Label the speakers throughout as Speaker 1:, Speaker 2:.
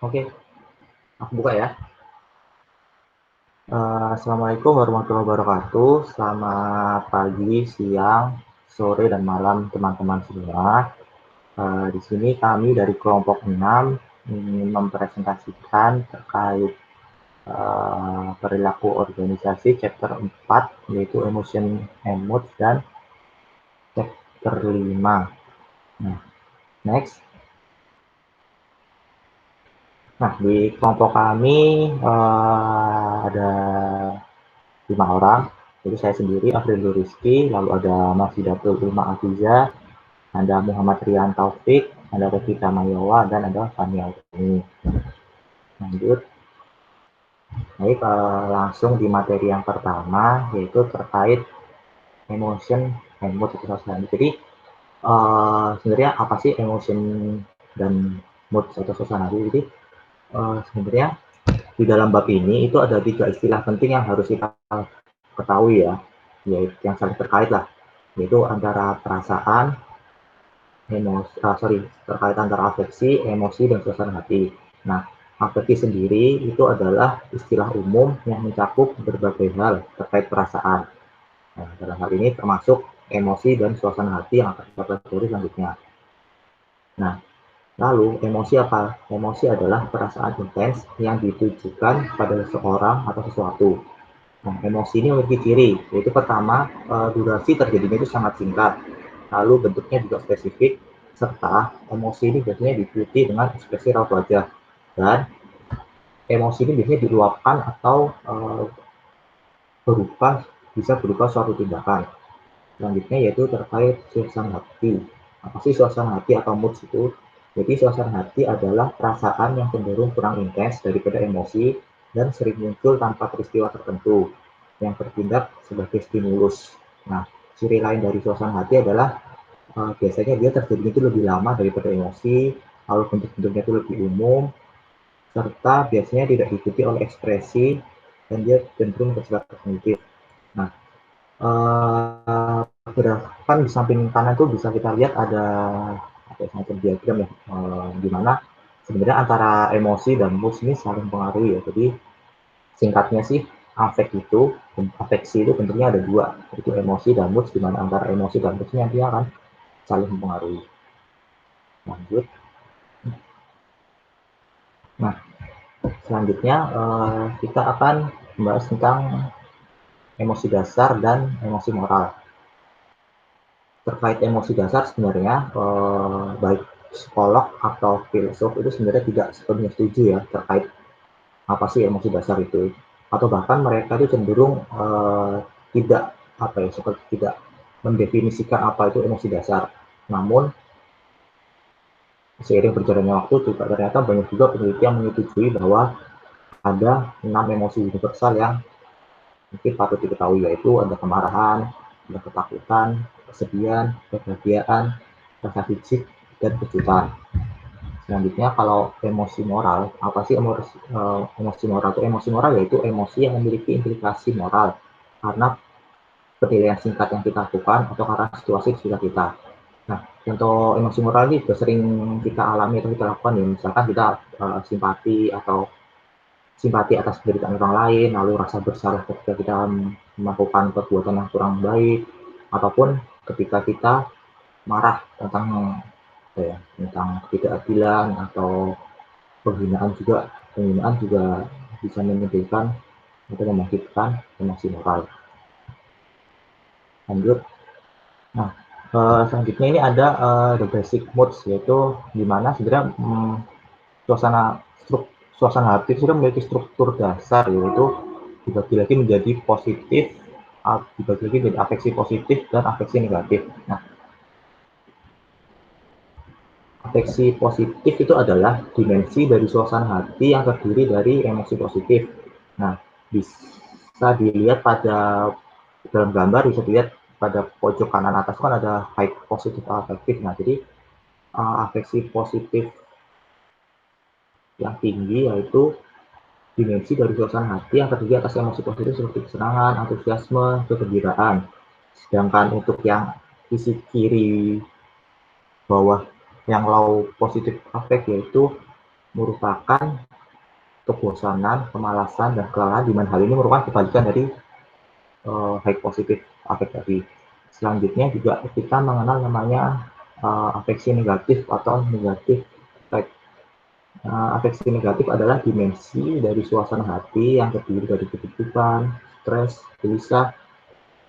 Speaker 1: Oke, aku buka ya. Assalamualaikum warahmatullahi wabarakatuh. Selamat pagi, siang, sore, dan malam teman-teman semua. Di sini kami dari kelompok 6 ingin mempresentasikan terkait perilaku organisasi chapter 4, yaitu emotion and mood, dan chapter 5. Nah, next. Nah, di kelompok kami ada 5 orang. Jadi saya sendiri, Afril Rizky, lalu ada Mas Hidatul Ulma Afiza, ada Muhammad Rian Taufik, ada Revita Mayowa, dan ada Fania Utami. Lanjut. Baik, langsung di materi yang pertama, yaitu terkait emotion and mood itu sendiri. Jadi, sebenarnya apa sih emotion dan mood atau suasana hati? Jadi, sebenarnya di dalam bab ini itu ada 3 istilah penting yang harus kita ketahui ya, yaitu yang saling terkait lah, yaitu antara perasaan, terkait antara afeksi, emosi, dan suasana hati. Nah, afeksi sendiri itu adalah istilah umum yang mencakup berbagai hal terkait perasaan. Nah, dalam hal ini termasuk emosi dan suasana hati yang akan kita pelajari selanjutnya. Nah, lalu emosi apa? Emosi adalah perasaan intens yang ditujukan pada seseorang atau sesuatu. Nah, emosi ini memiliki ciri, yaitu pertama, durasi terjadinya itu sangat singkat, lalu bentuknya juga spesifik, serta emosi ini biasanya diikuti dengan ekspresi raut wajah, dan emosi ini biasanya diluapkan atau bisa berupa suatu tindakan. Selanjutnya yaitu terkait suasana hati. Apa sih suasana hati atau mood itu? Jadi suasana hati adalah perasaan yang cenderung kurang intens daripada emosi dan sering muncul tanpa peristiwa tertentu yang bertindak sebagai stimulus. Nah, ciri lain dari suasana hati adalah biasanya dia terjadi itu lebih lama daripada emosi, lalu bentuk-bentuknya itu lebih umum, serta biasanya tidak diikuti oleh ekspresi dan dia cenderung bersifat kognitif. Nah, gerakan di samping kanan itu bisa kita lihat ada semacam diagram ya, di mana sebenarnya antara emosi dan mood ini saling mempengaruhi ya. Jadi singkatnya sih afeksi itu bentuknya ada dua, yaitu emosi dan mood, di mana antara emosi dan mood ini nanti akan saling mempengaruhi. Lanjut. Nah, selanjutnya kita akan membahas tentang emosi dasar dan emosi moral. Terkait emosi dasar sebenarnya baik psikolog atau filsuf itu sebenarnya tidak sepenuhnya setuju ya terkait apa sih emosi dasar itu, atau bahkan mereka itu cenderung tidak seperti tidak mendefinisikan apa itu emosi dasar. Namun seiring berjalannya waktu juga ternyata banyak juga penelitian yang menyetujui bahwa ada 6 emosi universal yang mungkin patut diketahui, yaitu ada kemarahan, ada ketakutan, kesedihan, kebahagiaan, rasa fisik, dan kejutan. Selanjutnya kalau emosi moral, apa sih emosi moral itu? Emosi moral yaitu emosi yang memiliki implikasi moral karena penilaian singkat yang kita lakukan atau karena situasi di sekitar kita. Nah, contoh emosi moral ini juga sering kita alami atau kita lakukan ya, misalkan kita simpati atas penderitaan orang lain, lalu rasa bersalah ketika kita melakukan perbuatan yang kurang baik, ataupun ketika kita marah tentang ketidakadilan atau penghinaan juga bisa menimbulkan atau membangkitkan emosi moral. Lanjut. Nah, selanjutnya ini ada the basic moods, yaitu di mana sebenarnya suasana suasana hati sudah memiliki struktur dasar, yaitu dibagi lagi menjadi positif, dibagi lagi menjadi afeksi positif dan afeksi negatif. Nah, afeksi positif itu adalah dimensi dari suasana hati yang terdiri dari emosi positif. Nah, bisa dilihat pada dalam gambar, bisa dilihat pada pojok kanan atas kan ada high positive affective. Nah, jadi afeksi positif yang tinggi yaitu dimensi dari suasana hati yang terdiri atas emosi positif seperti kesenangan, antusiasme, kegembiraan. Sedangkan untuk yang sisi kiri bawah yang low positive affect yaitu merupakan kebosanan, kemalasan, dan kelelahan, di mana hal ini merupakan kebalikan dari high positive affect tadi. Selanjutnya juga kita mengenal namanya afeksi negatif atau negatif affect. Afeksi negatif adalah dimensi dari suasana hati yang terdiri dari kehidupan, stres, gelisah.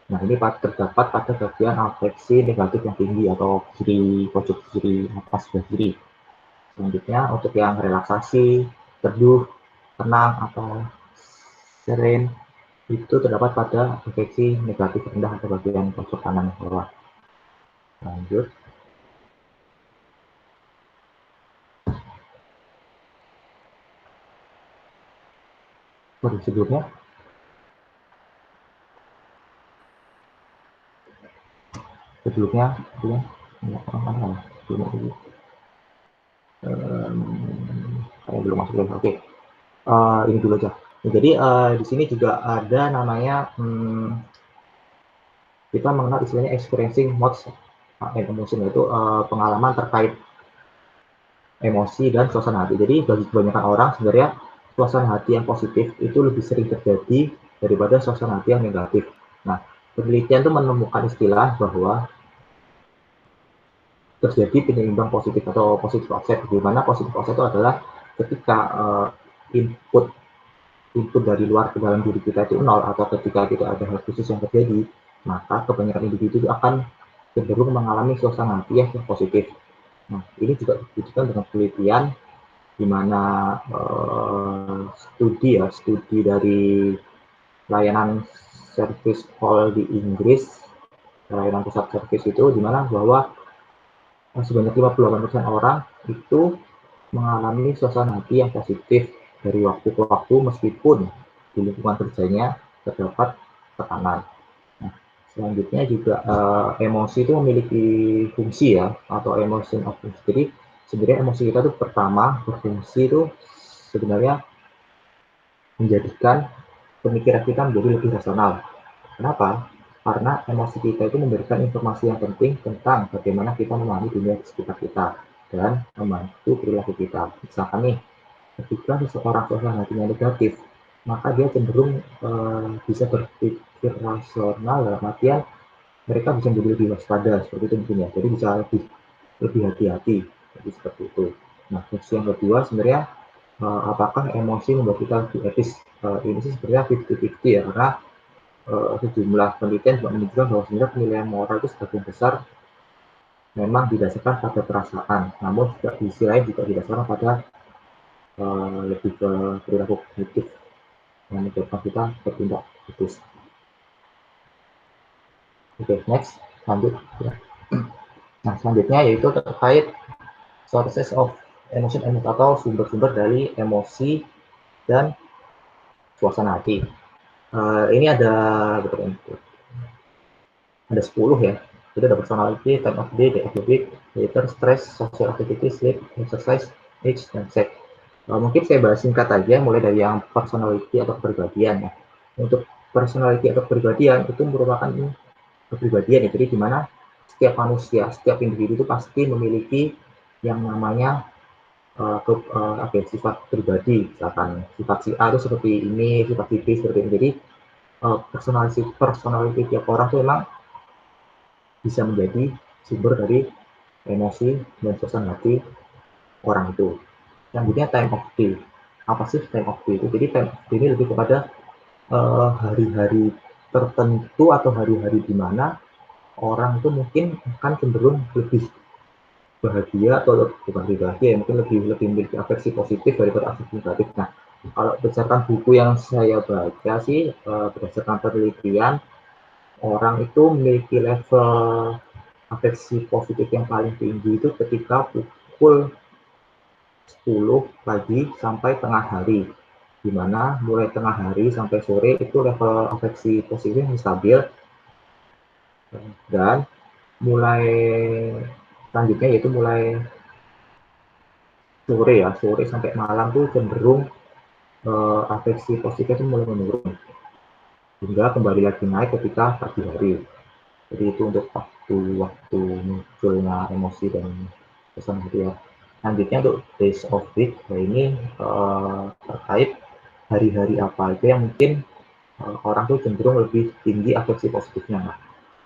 Speaker 1: Nah, ini terdapat pada bagian afeksi negatif yang tinggi atau kiri, pojok kiri, atas sebelah kiri. Selanjutnya untuk yang relaksasi, teduh, tenang, atau serene, itu terdapat pada afeksi negatif rendah atau bagian pojok kanan bawah. Lanjut. Sebelumnya belum masuk lagi. Oke. Ini dulu aja. Jadi di sini juga ada namanya kita mengenal istilahnya experiencing modes and emotion, yaitu pengalaman terkait emosi dan suasana hati. Jadi bagi kebanyakan orang sebenarnya suasana hati yang positif itu lebih sering terjadi daripada suasana hati yang negatif. Nah, penelitian itu menemukan istilah bahwa terjadi penyeimbang positif atau positive offset, di mana positive offset itu adalah ketika input dari luar ke dalam diri kita itu nol, atau ketika tidak ada hal khusus yang terjadi, maka kebanyakan individu itu akan cenderung mengalami suasana hati yang positif. Nah, ini juga dibuktikan dengan penelitian di mana studi dari layanan service call di Inggris, layanan pusat servis itu, di mana bahwa sebanyak 58% orang itu mengalami suasana hati yang positif dari waktu ke waktu meskipun di lingkungan kerjanya terdapat tekanan. Nah, selanjutnya juga emosi itu memiliki fungsi ya, atau emotion of fungsi. Jadi sebenarnya emosi kita itu pertama berfungsi itu sebenarnya menjadikan pemikiran kita menjadi lebih rasional. Kenapa? Karena emosi kita itu memberikan informasi yang penting tentang bagaimana kita memahami dunia di sekitar kita dan membantu perilaku kita. Misalkan nih, ketika seseorang suasana hatinya negatif, maka dia cenderung bisa berpikir rasional, dalam artian mereka bisa menjadi lebih waspada, seperti itu mungkin ya. Jadi bisa lebih hati-hati, jadi seperti itu. Nah, fungsi yang kedua sebenarnya apakah emosi membuat kita lebih etis? Ini sih sebenarnya 50-50 ya, karena sejumlah penelitian juga menunjukkan bahwa sebenarnya penilaian moral itu sebagian besar memang didasarkan pada perasaan, namun juga di sisi lain juga didasarkan pada lebih ke perilaku kognitif yang menyebabkan kita bertindak etis. Oke, next, lanjut ya. Nah, selanjutnya yaitu terkait sources of emotion atau sumber-sumber dari emosi dan suasana hati. Ini ada 10 ya. Jadi ada personality, time of day of the week, later, stress, social activity, sleep, exercise, age, dan sex. Mungkin saya bahas singkat aja, mulai dari yang personality atau kepribadian ya. Untuk personality atau kepribadian itu merupakan kepribadian ya, jadi dimana setiap manusia, setiap individu itu pasti memiliki yang namanya sifat pribadi, misalkan sifat si A itu seperti ini, sifat si B seperti ini. Jadi personality tiap orang itu memang bisa menjadi sumber dari emosi dan suasana hati orang itu. Selanjutnya time of day. Apa sih time of day itu? Jadi time of day ini lebih kepada hari-hari tertentu atau hari-hari di mana orang itu mungkin akan cenderung lebih bahagia atau bukan lebih bahagia, mungkin lebih memiliki afeksi positif daripada afeksi negatif. Nah, kalau berdasarkan buku yang saya baca sih, berdasarkan penelitian, orang itu memiliki level afeksi positif yang paling tinggi itu ketika pukul 10 pagi sampai tengah hari, di mana mulai tengah hari sampai sore itu level afeksi positifnya stabil, dan mulai selanjutnya yaitu mulai sore sampai malam tuh cenderung afeksi positifnya itu mulai menurun hingga kembali lagi naik ketika pagi hari. Jadi itu untuk waktu munculnya emosi dan suasana hati ya. Selanjutnya untuk days of week, nah ini terkait hari-hari apa aja yang mungkin orang tuh cenderung lebih tinggi afeksi positifnya. Nah,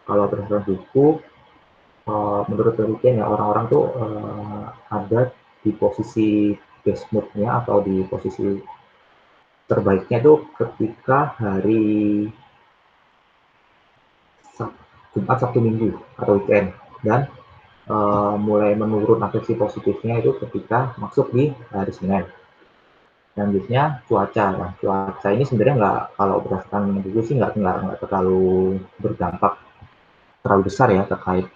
Speaker 1: kalau berdasarkan buku, menurut penelitian ya orang-orang tuh ada di posisi best mood-nya atau di posisi terbaiknya tuh ketika hari Jumat, Sabtu, Minggu atau weekend, dan mulai menurun afeksi positifnya itu ketika masuk di hari Senin. Selanjutnya cuaca. Nah, cuaca ini sebenarnya nggak, kalau berdasarkan buku sih nggak terlalu berdampak terlalu besar ya terkait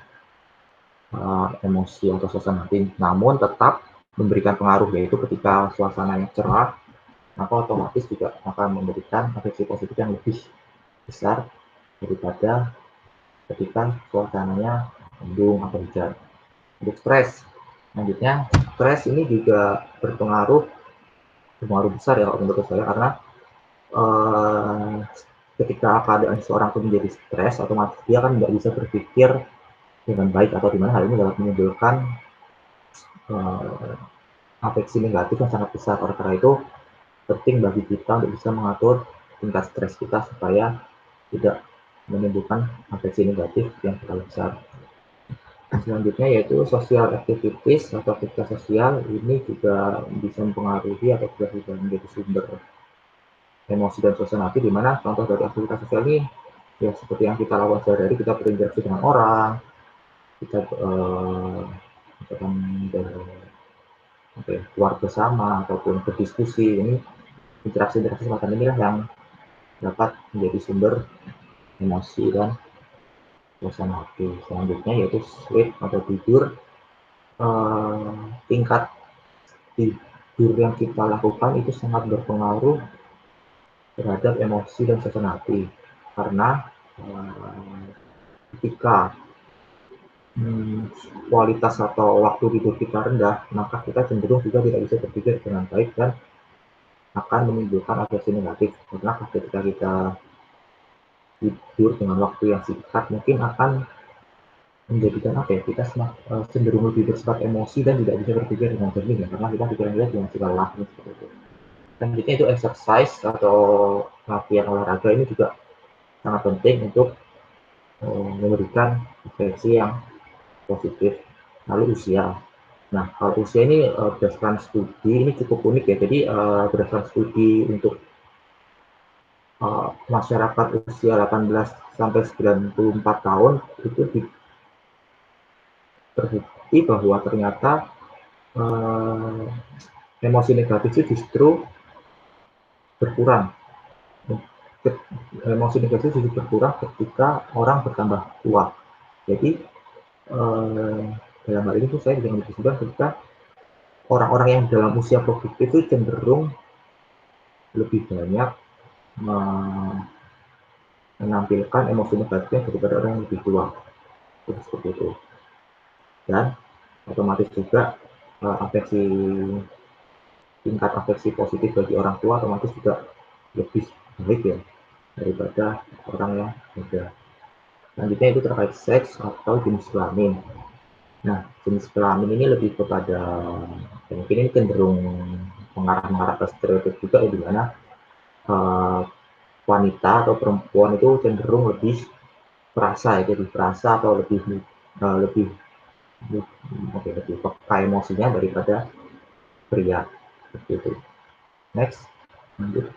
Speaker 1: emosi atau suasana hati. Namun tetap memberikan pengaruh, yaitu ketika suasananya cerah, maka otomatis juga akan memberikan afeksi positif yang lebih besar daripada ketika suasananya mendung atau hujan. Untuk stres, selanjutnya stres ini juga berpengaruh besar ya menurut saya, karena ketika keadaan seorang itu menjadi stres, otomatis dia kan nggak bisa berpikir dengan baik, atau dimana hal ini dapat menimbulkan afeksi negatif yang sangat besar. Oleh karena itu penting bagi kita untuk bisa mengatur tingkat stres kita supaya tidak menimbulkan afeksi negatif yang terlalu besar. Selanjutnya yaitu social activities atau aktivitas sosial, ini juga bisa mempengaruhi atau juga menjadi sumber emosi dan suasana hati, di mana contoh dari aktivitas sosial ini ya seperti yang kita lakukan sehari-hari, kita berinteraksi dengan orang, kita misalkan keluar bersama ataupun berdiskusi. Ini interaksi-interaksi semacam inilah yang dapat menjadi sumber emosi dan suasana hati. Selanjutnya yaitu sleep atau tidur. Tingkat tidur yang kita lakukan itu sangat berpengaruh terhadap emosi dan suasana hati, karena ketika kualitas atau waktu tidur kita rendah, maka kita cenderung juga tidak bisa berpikir dengan baik dan akan menimbulkan afeksi negatif. Karena ketika kita tidur dengan waktu yang singkat, mungkin akan menjadikan kita cenderung lebih bersifat emosi dan tidak bisa berpikir dengan jernih ya, karena kita pikiran dengan segala lelah seperti itu. Selanjutnya itu exercise atau latihan olahraga, ini juga sangat penting untuk memberikan afeksi yang positif. Lalu usia. Nah, kalau usia ini berdasarkan studi ini cukup unik ya. Jadi berdasarkan studi untuk masyarakat usia 18 sampai 94 tahun itu terbukti bahwa ternyata emosi negatif itu justru berkurang. Emosi negatif justru berkurang ketika orang bertambah tua. Jadi dalam hal ini tuh saya bisa menunjukkan ketika orang-orang yang dalam usia produktif itu cenderung lebih banyak menampilkan emosi negatif daripada orang yang lebih tua. Seperti itu. Dan otomatis juga tingkat afeksi positif bagi orang tua otomatis juga lebih baik ya daripada orang yang muda. Selanjutnya itu terkait seks atau jenis kelamin. Nah, jenis kelamin ini lebih kepada mungkin ini cenderung mengarah ke stereotip juga ya, di mana wanita atau perempuan itu cenderung lebih perasa ya, lebih perasa atau lebih peka emosinya daripada pria, seperti itu. Next, lanjut.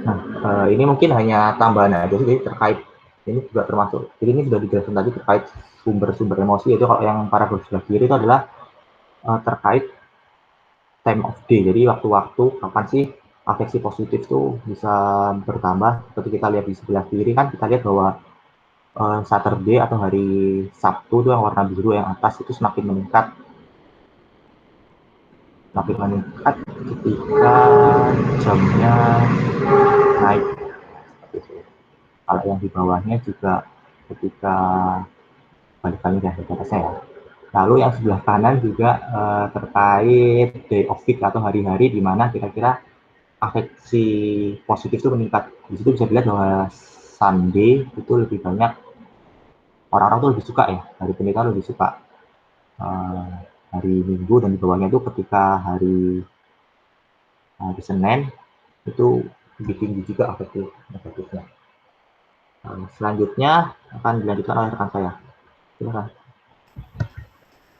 Speaker 1: Nah, ini mungkin hanya tambahan aja, jadi terkait ini juga termasuk, jadi ini sudah dijelaskan tadi terkait sumber-sumber emosi, yaitu kalau yang paragraf sebelah kiri itu adalah terkait time of day, jadi waktu-waktu kapan sih afeksi positif itu bisa bertambah. Seperti kita lihat di sebelah kiri kan, kita lihat bahwa Saturday atau hari Sabtu itu yang warna biru yang atas itu semakin meningkat ketika jamnya naik. Kalau yang di bawahnya juga ketika balikannya dan atasnya ya. Lalu yang sebelah kanan juga terkait day of week atau hari-hari di mana kira-kira afeksi positif itu meningkat. Di situ bisa dilihat bahwa Sunday itu lebih banyak orang-orang tuh lebih suka ya, hari pernikahan lebih suka. hari Minggu, dan di bawahnya itu ketika hari Senin itu lebih tinggi juga afektif negatifnya. Selanjutnya akan dilanjutkan oleh rekan saya. Silakan.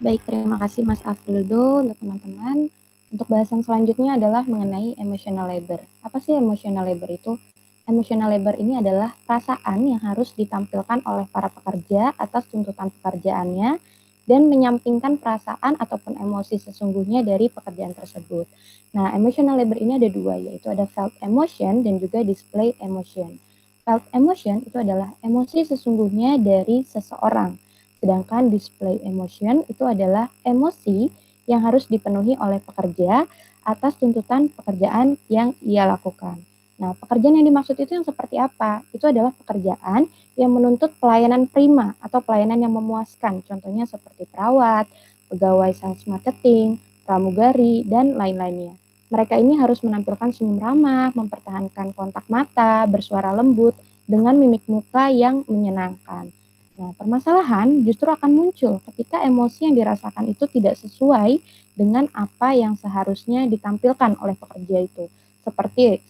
Speaker 2: Baik, terima kasih Mas Afrildo untuk teman-teman. Untuk bahasan selanjutnya adalah mengenai emotional labor. Apa sih emotional labor itu? Emotional labor ini adalah perasaan yang harus ditampilkan oleh para pekerja atas tuntutan pekerjaannya dan menyampingkan perasaan ataupun emosi sesungguhnya dari pekerjaan tersebut. Nah, emotional labor ini ada dua, yaitu ada felt emotion dan juga display emotion. Felt emotion itu adalah emosi sesungguhnya dari seseorang. Sedangkan display emotion itu adalah emosi yang harus dipenuhi oleh pekerja atas tuntutan pekerjaan yang ia lakukan. Nah, pekerjaan yang dimaksud itu yang seperti apa? Itu adalah pekerjaan yang menuntut pelayanan prima atau pelayanan yang memuaskan. Contohnya seperti perawat, pegawai sales marketing, pramugari, dan lain-lainnya. Mereka ini harus menampilkan senyum ramah, mempertahankan kontak mata, bersuara lembut, dengan mimik muka yang menyenangkan. Nah, permasalahan justru akan muncul ketika emosi yang dirasakan itu tidak sesuai dengan apa yang seharusnya ditampilkan oleh pekerja itu. Seperti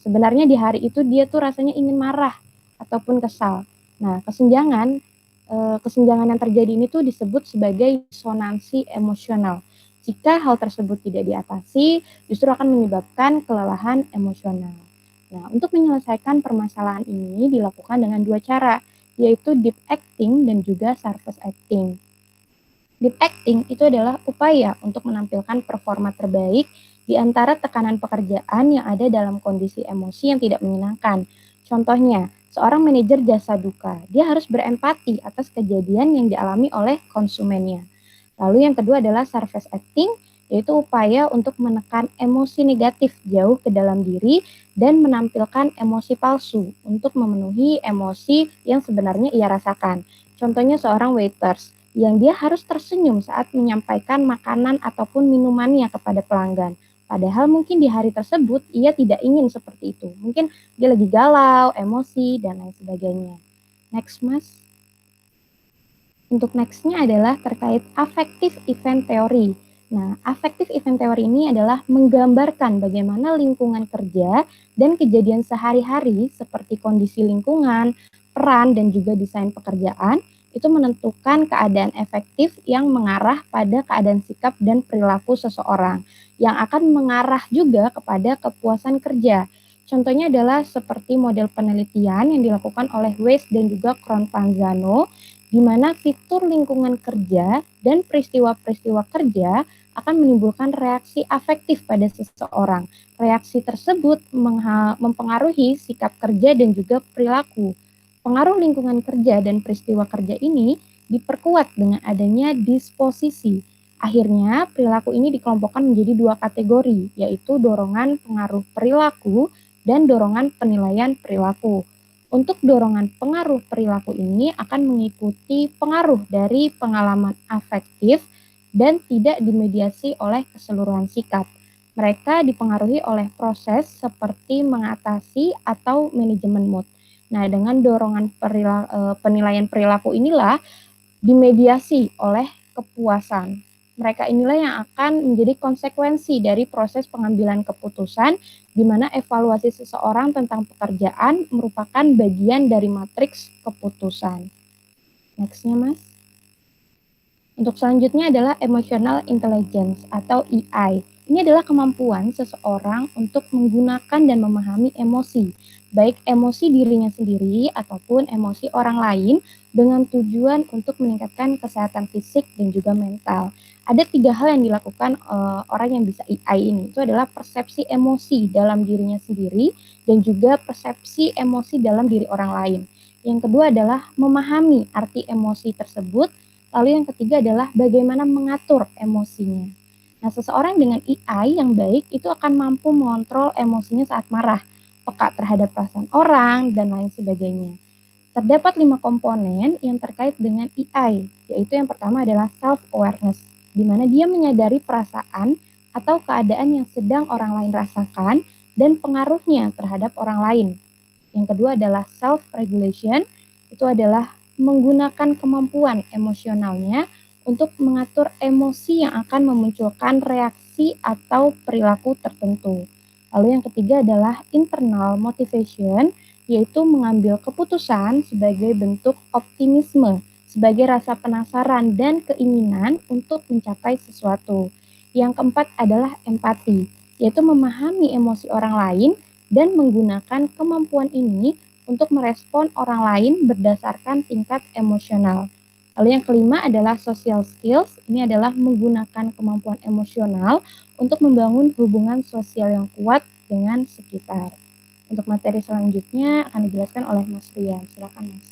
Speaker 2: sebenarnya di hari itu dia tuh rasanya ingin marah ataupun kesal. Nah, kesenjangan yang terjadi ini tuh disebut sebagai disonansi emosional. Jika hal tersebut tidak diatasi, justru akan menyebabkan kelelahan emosional. Nah, untuk menyelesaikan permasalahan ini dilakukan dengan dua cara, yaitu deep acting dan juga surface acting. Deep acting itu adalah upaya untuk menampilkan performa terbaik di antara tekanan pekerjaan yang ada dalam kondisi emosi yang tidak menyenangkan. Contohnya, seorang manajer jasa duka, dia harus berempati atas kejadian yang dialami oleh konsumennya. Lalu yang kedua adalah surface acting, yaitu upaya untuk menekan emosi negatif jauh ke dalam diri dan menampilkan emosi palsu untuk memenuhi emosi yang sebenarnya ia rasakan. Contohnya seorang waiters yang dia harus tersenyum saat menyampaikan makanan ataupun minumannya kepada pelanggan. Padahal mungkin di hari tersebut ia tidak ingin seperti itu. Mungkin dia lagi galau, emosi, dan lain sebagainya. Next, Mas. Untuk nextnya adalah terkait affective event theory. Nah, affective event theory ini adalah menggambarkan bagaimana lingkungan kerja dan kejadian sehari-hari seperti kondisi lingkungan, peran, dan juga desain pekerjaan itu menentukan keadaan efektif yang mengarah pada keadaan sikap dan perilaku seseorang yang akan mengarah juga kepada kepuasan kerja. Contohnya adalah seperti model penelitian yang dilakukan oleh Weiss dan juga Kronpanzano, di mana fitur lingkungan kerja dan peristiwa-peristiwa kerja akan menimbulkan reaksi afektif pada seseorang. Reaksi tersebut mempengaruhi sikap kerja dan juga perilaku. Pengaruh lingkungan kerja dan peristiwa kerja ini diperkuat dengan adanya disposisi. Akhirnya, perilaku ini dikelompokkan menjadi dua kategori, yaitu dorongan pengaruh perilaku dan dorongan penilaian perilaku. Untuk dorongan pengaruh perilaku ini akan mengikuti pengaruh dari pengalaman afektif dan tidak dimediasi oleh keseluruhan sikap. Mereka dipengaruhi oleh proses seperti mengatasi atau manajemen mood. Nah, dengan dorongan penilaian perilaku inilah dimediasi oleh kepuasan. Mereka inilah yang akan menjadi konsekuensi dari proses pengambilan keputusan, di mana evaluasi seseorang tentang pekerjaan merupakan bagian dari matriks keputusan. Next-nya, Mas. Untuk selanjutnya adalah emotional intelligence atau EI. Ini adalah kemampuan seseorang untuk menggunakan dan memahami emosi, baik emosi dirinya sendiri ataupun emosi orang lain dengan tujuan untuk meningkatkan kesehatan fisik dan juga mental. Ada 3 hal yang dilakukan orang yang bisa EI ini. Itu adalah persepsi emosi dalam dirinya sendiri dan juga persepsi emosi dalam diri orang lain. Yang kedua adalah memahami arti emosi tersebut. Lalu yang ketiga adalah bagaimana mengatur emosinya. Nah, seseorang dengan EI yang baik itu akan mampu mengontrol emosinya saat marah, peka terhadap perasaan orang, dan lain sebagainya. Terdapat 5 komponen yang terkait dengan EI, yaitu yang pertama adalah self-awareness, di mana dia menyadari perasaan atau keadaan yang sedang orang lain rasakan dan pengaruhnya terhadap orang lain. Yang kedua adalah self-regulation, itu adalah menggunakan kemampuan emosionalnya untuk mengatur emosi yang akan memunculkan reaksi atau perilaku tertentu. Lalu yang ketiga adalah internal motivation, yaitu mengambil keputusan sebagai bentuk optimisme, sebagai rasa penasaran dan keinginan untuk mencapai sesuatu. Yang keempat adalah empati, yaitu memahami emosi orang lain dan menggunakan kemampuan ini untuk merespon orang lain berdasarkan tingkat emosional. Lalu yang kelima adalah social skills. Ini adalah menggunakan kemampuan emosional untuk membangun hubungan sosial yang kuat dengan sekitar. Untuk materi selanjutnya akan dijelaskan oleh Mas Rian. Silakan Mas.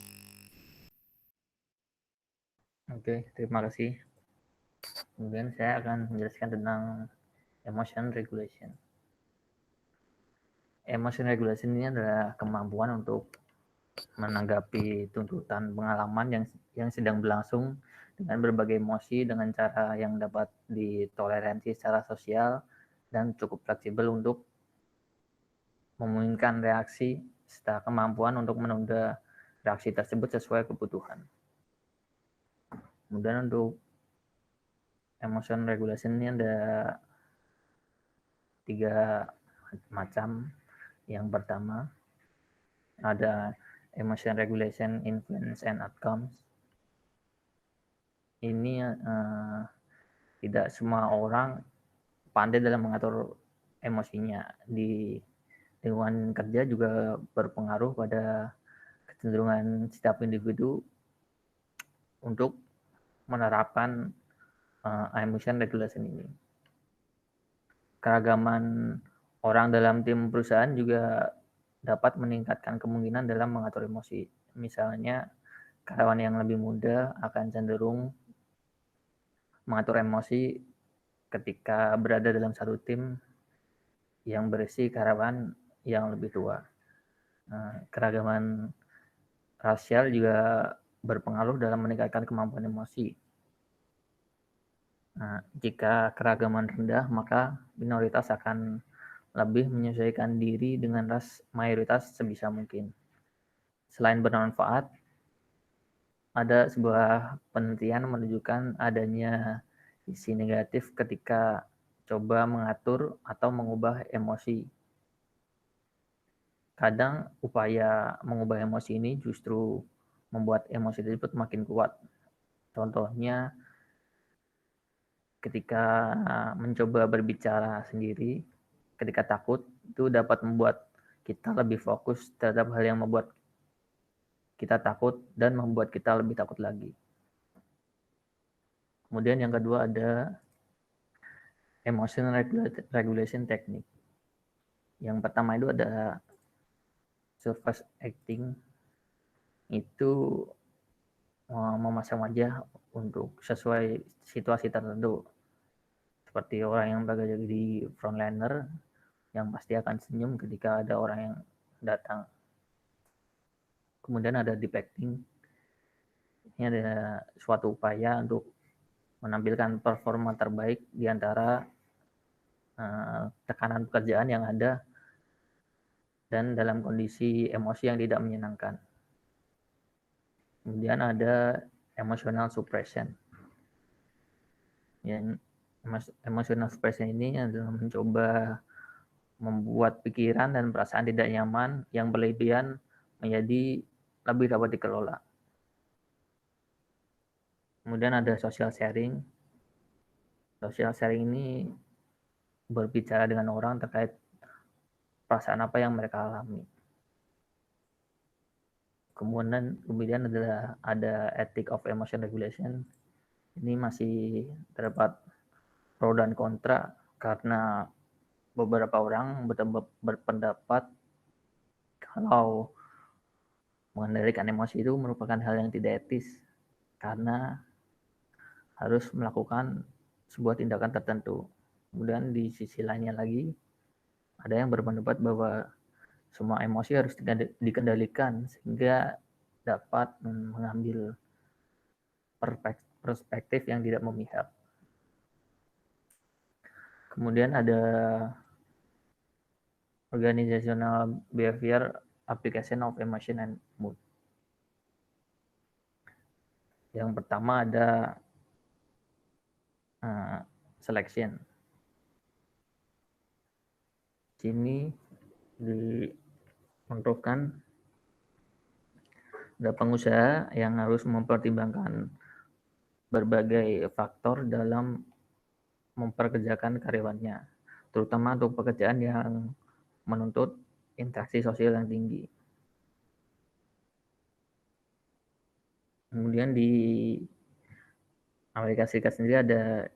Speaker 3: Oke, terima kasih. Kemudian saya akan menjelaskan tentang emotion regulation. Emotion regulation ini adalah kemampuan untuk menanggapi tuntutan pengalaman yang sedang berlangsung dengan berbagai emosi dengan cara yang dapat ditoleransi secara sosial dan cukup fleksibel untuk memungkinkan reaksi serta kemampuan untuk menunda reaksi tersebut sesuai kebutuhan. Kemudian untuk emotion regulation ini ada 3 macam. Yang pertama ada emotion regulation, influence, and outcomes. Ini tidak semua orang pandai dalam mengatur emosinya. Di lingkungan kerja juga berpengaruh pada kecenderungan setiap individu untuk menerapkan emotion regulation ini. Keragaman orang dalam tim perusahaan juga dapat meningkatkan kemungkinan dalam mengatur emosi. Misalnya, karyawan yang lebih muda akan cenderung mengatur emosi ketika berada dalam satu tim yang berisi karyawan yang lebih tua. Keragaman rasial juga berpengaruh dalam meningkatkan kemampuan emosi. Jika keragaman rendah, maka minoritas akan lebih menyesuaikan diri dengan ras mayoritas sebisa mungkin. Selain bermanfaat, ada sebuah penelitian menunjukkan adanya sisi negatif ketika coba mengatur atau mengubah emosi. Kadang upaya mengubah emosi ini justru membuat emosi tersebut makin kuat. Contohnya, ketika mencoba berbicara sendiri, ketika takut, itu dapat membuat kita lebih fokus terhadap hal yang membuat kita takut dan membuat kita lebih takut lagi. Kemudian yang kedua ada emotional regulation technique. Yang pertama itu ada surface acting, itu memasang wajah untuk sesuai situasi tertentu. Seperti orang yang berada di frontliner yang pasti akan senyum ketika ada orang yang datang. Kemudian ada deep acting. Ini ada suatu upaya untuk menampilkan performa terbaik di antara tekanan pekerjaan yang ada dan dalam kondisi emosi yang tidak menyenangkan. Kemudian ada emotional suppression. Yang emotional suppression ini adalah mencoba membuat pikiran dan perasaan tidak nyaman yang berlebihan menjadi lebih dapat dikelola. Kemudian ada social sharing. Social sharing ini berbicara dengan orang terkait perasaan apa yang mereka alami. Kemudian ada ethic of emotion regulation. Ini masih terdapat pro dan kontra karena beberapa orang berpendapat kalau mengendalikan emosi itu merupakan hal yang tidak etis karena harus melakukan sebuah tindakan tertentu. Kemudian di sisi lainnya lagi ada yang berpendapat bahwa semua emosi harus dikendalikan sehingga dapat mengambil perspektif yang tidak memihak. Kemudian ada organizational behavior application of emotion and mood. Yang pertama ada selection. Sini dicontohkan ada pengusaha yang harus mempertimbangkan berbagai faktor dalam memperkerjakan karyawannya, terutama untuk pekerjaan yang menuntut interaksi sosial yang tinggi. Kemudian di Amerika Serikat sendiri ada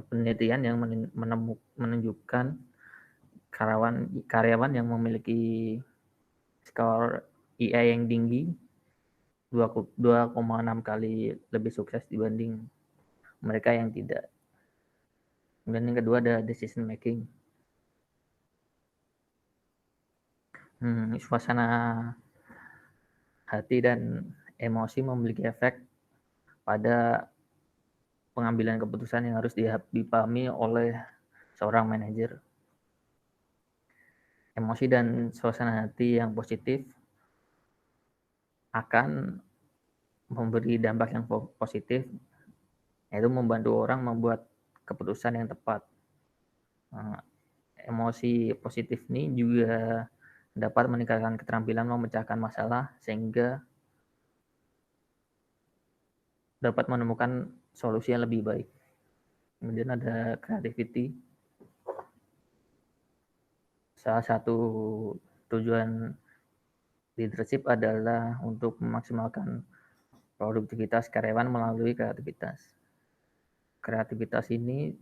Speaker 3: penelitian yang menunjukkan karyawan yang memiliki skor EI yang tinggi 2,6 kali lebih sukses dibanding mereka yang tidak. Kemudian yang kedua ada decision making. Suasana hati dan emosi memiliki efek pada pengambilan keputusan yang harus dipahami oleh seorang manajer. Emosi dan suasana hati yang positif akan memberi dampak yang positif, yaitu membantu orang membuat keputusan yang tepat. Emosi positif ini juga dapat meningkatkan keterampilan memecahkan masalah sehingga dapat menemukan solusi yang lebih baik. Kemudian ada creativity. Salah satu tujuan leadership adalah untuk memaksimalkan produktivitas karyawan melalui kreativitas. Kreativitas ini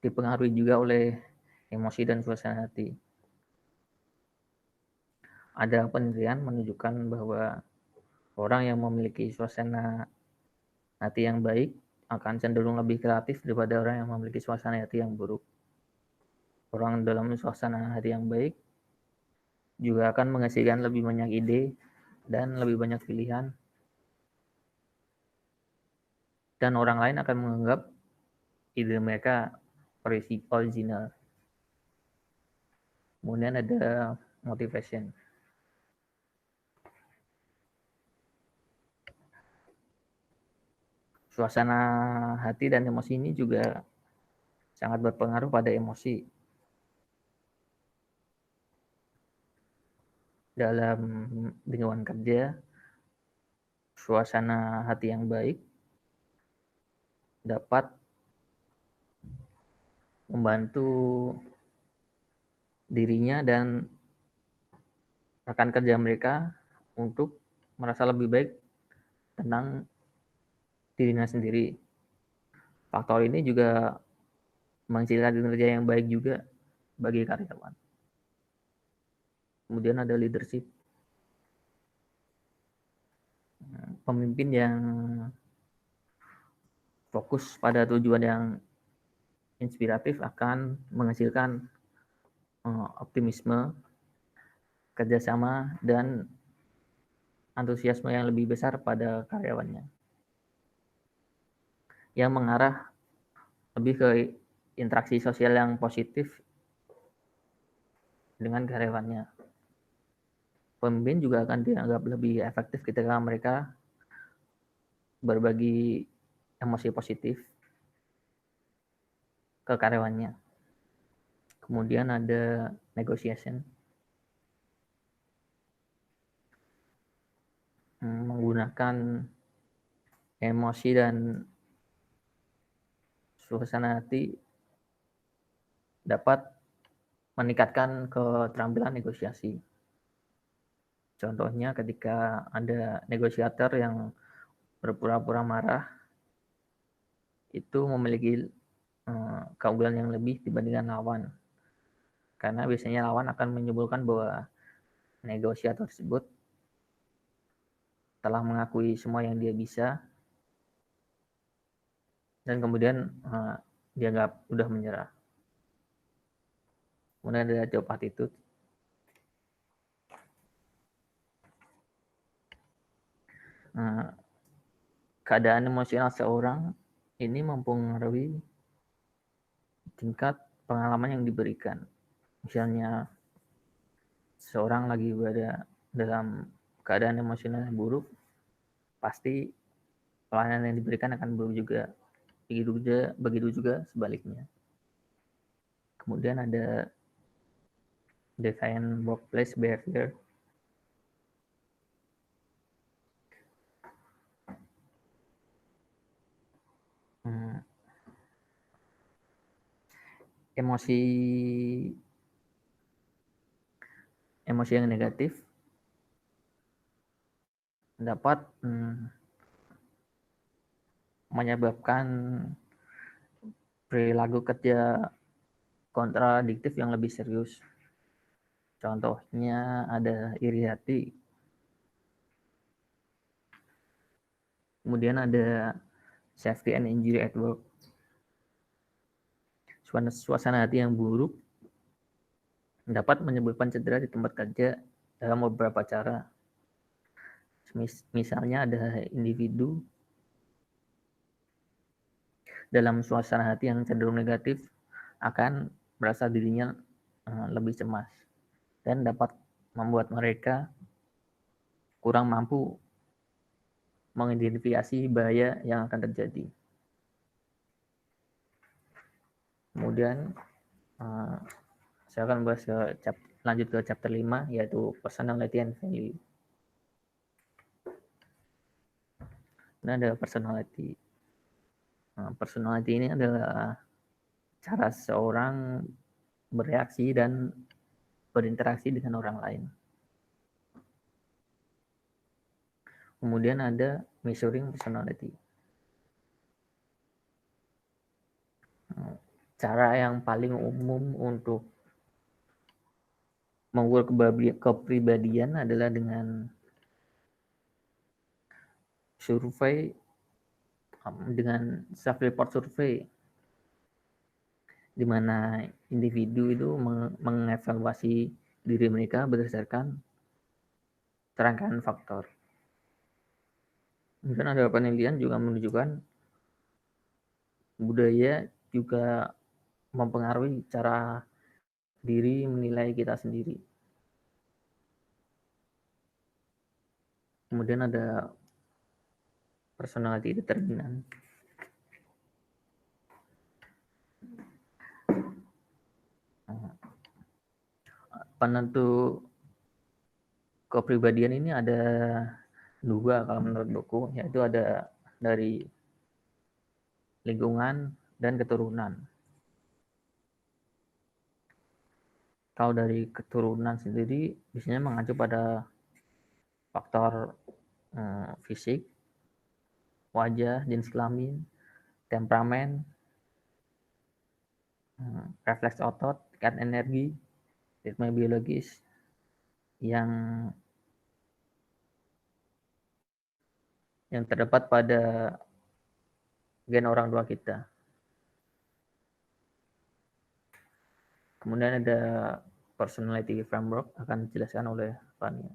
Speaker 3: dipengaruhi juga oleh emosi dan suasana hati. Ada penelitian menunjukkan bahwa orang yang memiliki suasana hati yang baik akan cenderung lebih kreatif daripada orang yang memiliki suasana hati yang buruk. Orang dalam suasana hati yang baik juga akan menghasilkan lebih banyak ide dan lebih banyak pilihan. Dan orang lain akan menganggap ide mereka original. Kemudian ada motivation. Suasana hati dan emosi ini juga sangat berpengaruh pada emosi. Dalam lingkungan kerja, suasana hati yang baik dapat membantu dirinya dan rekan kerja mereka untuk merasa lebih baik tentang dirinya sendiri. Faktor ini juga menghasilkan kinerja yang baik juga bagi karyawan. Kemudian ada leadership. Pemimpin yang fokus pada tujuan yang inspiratif akan menghasilkan optimisme, kerjasama, dan antusiasme yang lebih besar pada karyawannya. Yang mengarah lebih ke interaksi sosial yang positif dengan karyawannya. Pemimpin juga akan dianggap lebih efektif ketika mereka berbagi emosi positif ke karyawannya. Kemudian ada negotiation. Menggunakan emosi dan suasana hati dapat meningkatkan keterampilan negosiasi. Contohnya ketika ada negosiator yang berpura-pura marah, itu memiliki keunggulan yang lebih dibandingkan lawan. Karena biasanya lawan akan menyimpulkan bahwa negosiator tersebut telah mengakui semua yang dia bisa dan kemudian dianggap udah menyerah. Kemudian ada job attitude. Keadaan emosional seorang ini mempengaruhi tingkat pengalaman yang diberikan. Misalnya seorang lagi berada dalam keadaan emosional yang buruk, pasti pelayanan yang diberikan akan buruk juga. begitu juga sebaliknya. Kemudian ada design workplace behavior. Emosi yang negatif dapat menyebabkan perilaku kerja kontradiktif yang lebih serius. Contohnya ada iri hati. Kemudian ada safety and injury at work. Suasana hati yang buruk dapat menyebabkan cedera di tempat kerja dalam beberapa cara. Misalnya ada individu dalam suasana hati yang cenderung negatif akan merasa dirinya lebih cemas dan dapat membuat mereka kurang mampu mengidentifikasi bahaya yang akan terjadi. Kemudian saya akan lanjut ke chapter 5, yaitu personality and value. Ini ada personality. Personality ini adalah cara seseorang bereaksi dan berinteraksi dengan orang lain. Kemudian ada measuring personality. Cara yang paling umum untuk mengukur kepribadian adalah dengan survei, dengan self-report survei, di mana individu itu mengevaluasi diri mereka berdasarkan serangkaian faktor. Kemudian ada penelitian juga menunjukkan budaya juga mempengaruhi cara diri menilai kita sendiri. Kemudian ada personality determinant. Penentu kepribadian ini ada dua kalau menurut buku, yaitu ada dari lingkungan dan keturunan. Kalau dari keturunan sendiri biasanya mengacu pada faktor fisik, wajah, jenis kelamin, temperamen, refleks otot, tingkat energi, ritme biologis yang terdapat pada gen orang tua kita. Kemudian ada personality framework, akan dijelaskan oleh Fania.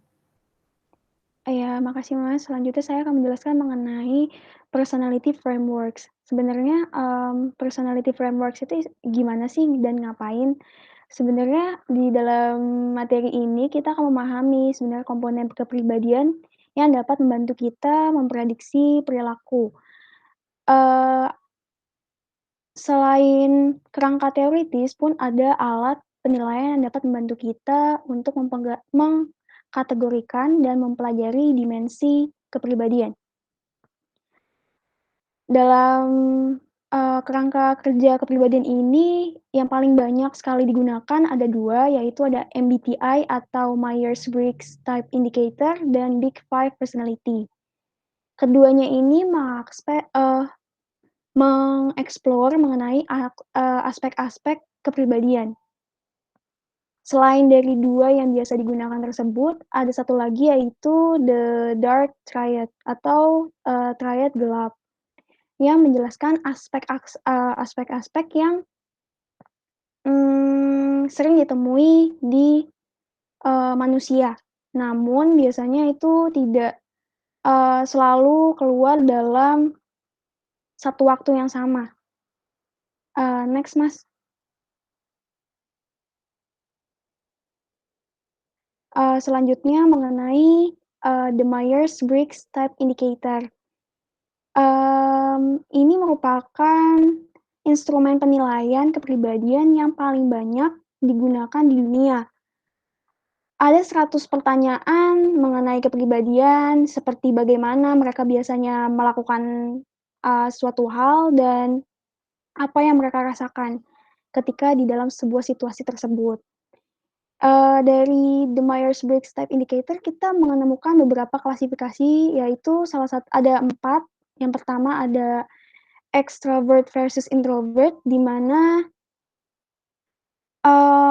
Speaker 2: Ya, makasih Mas. Selanjutnya saya akan menjelaskan mengenai personality frameworks. Sebenarnya personality frameworks itu gimana sih dan ngapain? Sebenarnya di dalam materi ini kita akan memahami sebenarnya komponen kepribadian yang dapat membantu kita memprediksi perilaku. Selain kerangka teoritis pun ada alat penilaian yang dapat membantu kita untuk mengkategorikan dan mempelajari dimensi kepribadian. Dalam kerangka kerja kepribadian ini yang paling banyak sekali digunakan ada dua, yaitu ada MBTI atau Myers-Briggs Type Indicator dan Big Five Personality. Keduanya ini mengeksplor mengenai aspek-aspek kepribadian. Selain dari dua yang biasa digunakan tersebut, ada satu lagi yaitu The Dark Triad atau triad gelap, yang menjelaskan aspek-aspek yang sering ditemui di manusia. Namun biasanya itu tidak selalu keluar dalam satu waktu yang sama. Next, Mas. Selanjutnya mengenai the Myers-Briggs Type Indicator. Ini merupakan
Speaker 4: merupakan instrumen penilaian kepribadian yang paling banyak digunakan di dunia. Ada 100 pertanyaan mengenai kepribadian, seperti bagaimana mereka biasanya melakukan, suatu hal dan apa yang mereka rasakan ketika di dalam sebuah situasi tersebut. Dari The Myers-Briggs Type Indicator kita menemukan beberapa klasifikasi, yaitu ada 4. Yang pertama ada extrovert versus introvert, di mana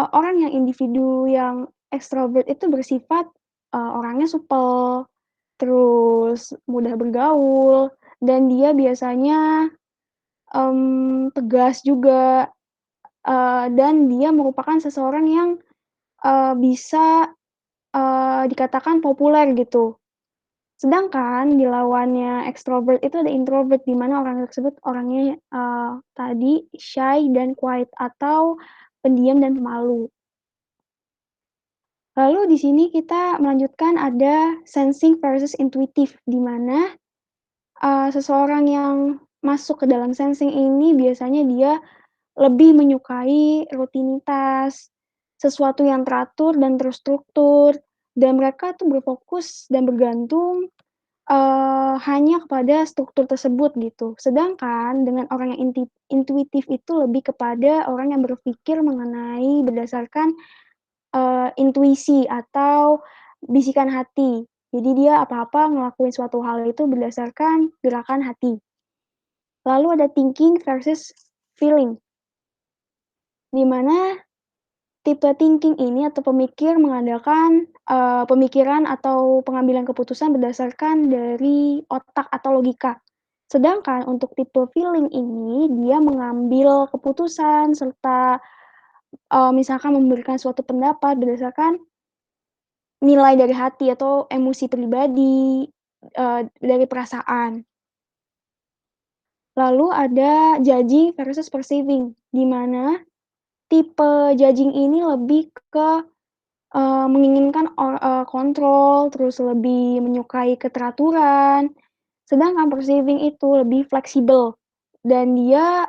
Speaker 4: orang yang individu yang ekstrovert itu bersifat, orangnya supel, terus mudah bergaul, dan dia biasanya, tegas juga, dan dia merupakan seseorang yang, bisa, dikatakan populer gitu. Sedangkan di lawannya ekstrovert itu ada introvert, di mana orang tersebut orangnya, tadi shy dan quiet atau pendiam dan pemalu. Lalu di sini kita melanjutkan ada sensing versus intuitive, di mana, seseorang yang masuk ke dalam sensing ini biasanya dia lebih menyukai rutinitas, sesuatu yang teratur dan terstruktur, dan mereka tuh berfokus dan bergantung, hanya kepada struktur tersebut gitu. Sedangkan dengan orang yang intuitif itu lebih kepada orang yang berpikir mengenai berdasarkan intuisi atau bisikan hati. Jadi dia apa-apa ngelakuin suatu hal itu berdasarkan gerakan hati. Lalu ada thinking versus feeling, di mana tipe thinking ini atau pemikir mengandalkan, pemikiran atau pengambilan keputusan berdasarkan dari otak atau logika. Sedangkan untuk tipe feeling ini, dia mengambil keputusan serta, misalkan memberikan suatu pendapat berdasarkan nilai dari hati atau emosi pribadi, dari perasaan. Lalu ada judging versus perceiving, di mana tipe judging ini lebih ke, menginginkan kontrol, terus lebih menyukai keteraturan, sedangkan perceiving itu lebih fleksibel dan dia,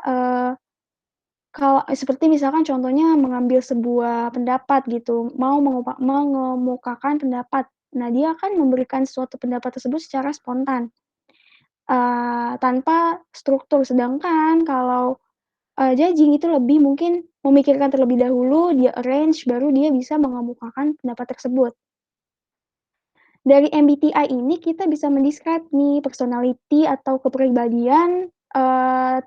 Speaker 4: kalau seperti misalkan contohnya mengambil sebuah pendapat gitu, mau mengemukakan pendapat. Nah, dia akan memberikan suatu pendapat tersebut secara spontan, tanpa struktur. Sedangkan kalau, judging itu lebih mungkin memikirkan terlebih dahulu, dia arrange, baru dia bisa mengemukakan pendapat tersebut. Dari MBTI ini kita bisa mendescribe nih personality atau kepribadian,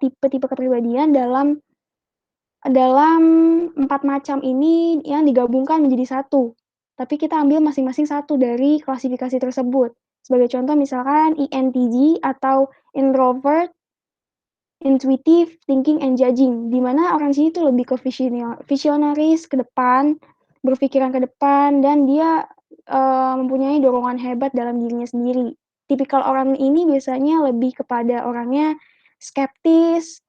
Speaker 4: tipe-tipe kepribadian dalam 4 macam ini yang digabungkan menjadi satu, tapi kita ambil masing-masing satu dari klasifikasi tersebut. Sebagai contoh misalkan INTJ atau introvert, intuitive, thinking, and judging, di mana orang sini tuh lebih ke visionaris ke depan, berpikiran ke depan, dan dia, mempunyai dorongan hebat dalam dirinya sendiri. Tipikal orang ini biasanya lebih kepada orangnya skeptis,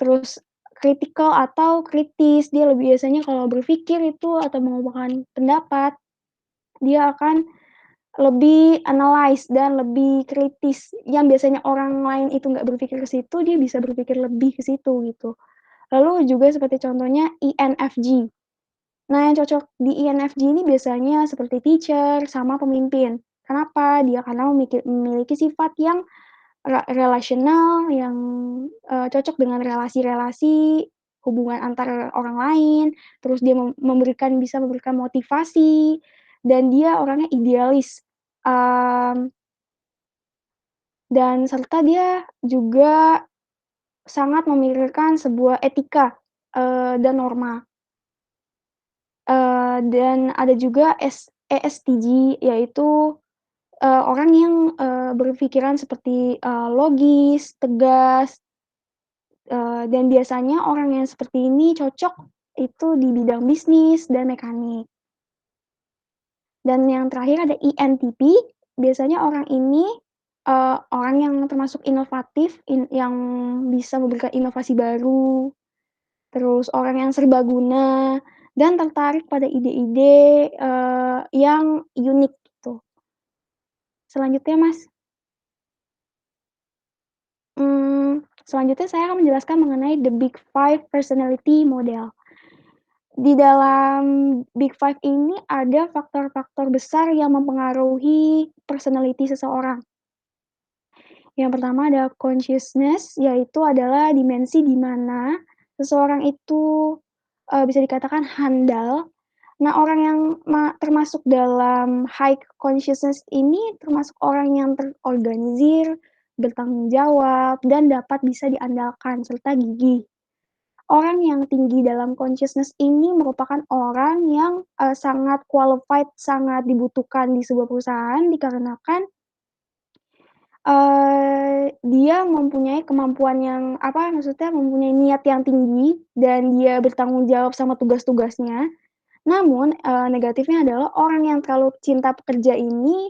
Speaker 4: terus kritikal atau kritis, dia lebih biasanya kalau berpikir itu atau mengemukakan pendapat, dia akan lebih analyze dan lebih kritis, yang biasanya orang lain itu nggak berpikir ke situ, dia bisa berpikir lebih ke situ, gitu. Lalu juga seperti contohnya INFJ. Nah, yang cocok di INFJ ini biasanya seperti teacher sama pemimpin. Kenapa? Dia karena memiliki sifat yang relasional yang, cocok dengan relasi-relasi, hubungan antar orang lain, terus dia bisa memberikan motivasi, dan dia orangnya idealis, mmm, dan serta dia juga sangat memikirkan sebuah etika, dan norma. Dan ada juga ESTJ, yaitu orang yang, berpikiran seperti, logis, tegas, dan biasanya orang yang seperti ini cocok itu di bidang bisnis dan mekanik. Dan yang terakhir ada INTP, biasanya orang ini, orang yang termasuk inovatif, yang bisa memberikan inovasi baru, terus orang yang serbaguna, dan tertarik pada ide-ide, yang unik gitu. Selanjutnya, Mas. Selanjutnya saya akan menjelaskan mengenai the Big Five Personality Model. Di dalam Big Five ini ada faktor-faktor besar yang mempengaruhi personality seseorang. Yang pertama ada consciousness, yaitu adalah dimensi di mana seseorang itu bisa dikatakan handal. Nah, orang yang termasuk dalam high consciousness ini termasuk orang yang terorganisir, bertanggung jawab, dan dapat bisa diandalkan, serta gigih. Orang yang tinggi dalam consciousness ini merupakan orang yang sangat qualified, sangat dibutuhkan di sebuah perusahaan dikarenakan dia mempunyai kemampuan yang maksudnya mempunyai niat yang tinggi dan dia bertanggung jawab sama tugas-tugasnya. Namun, negatifnya adalah orang yang terlalu cinta pekerja ini,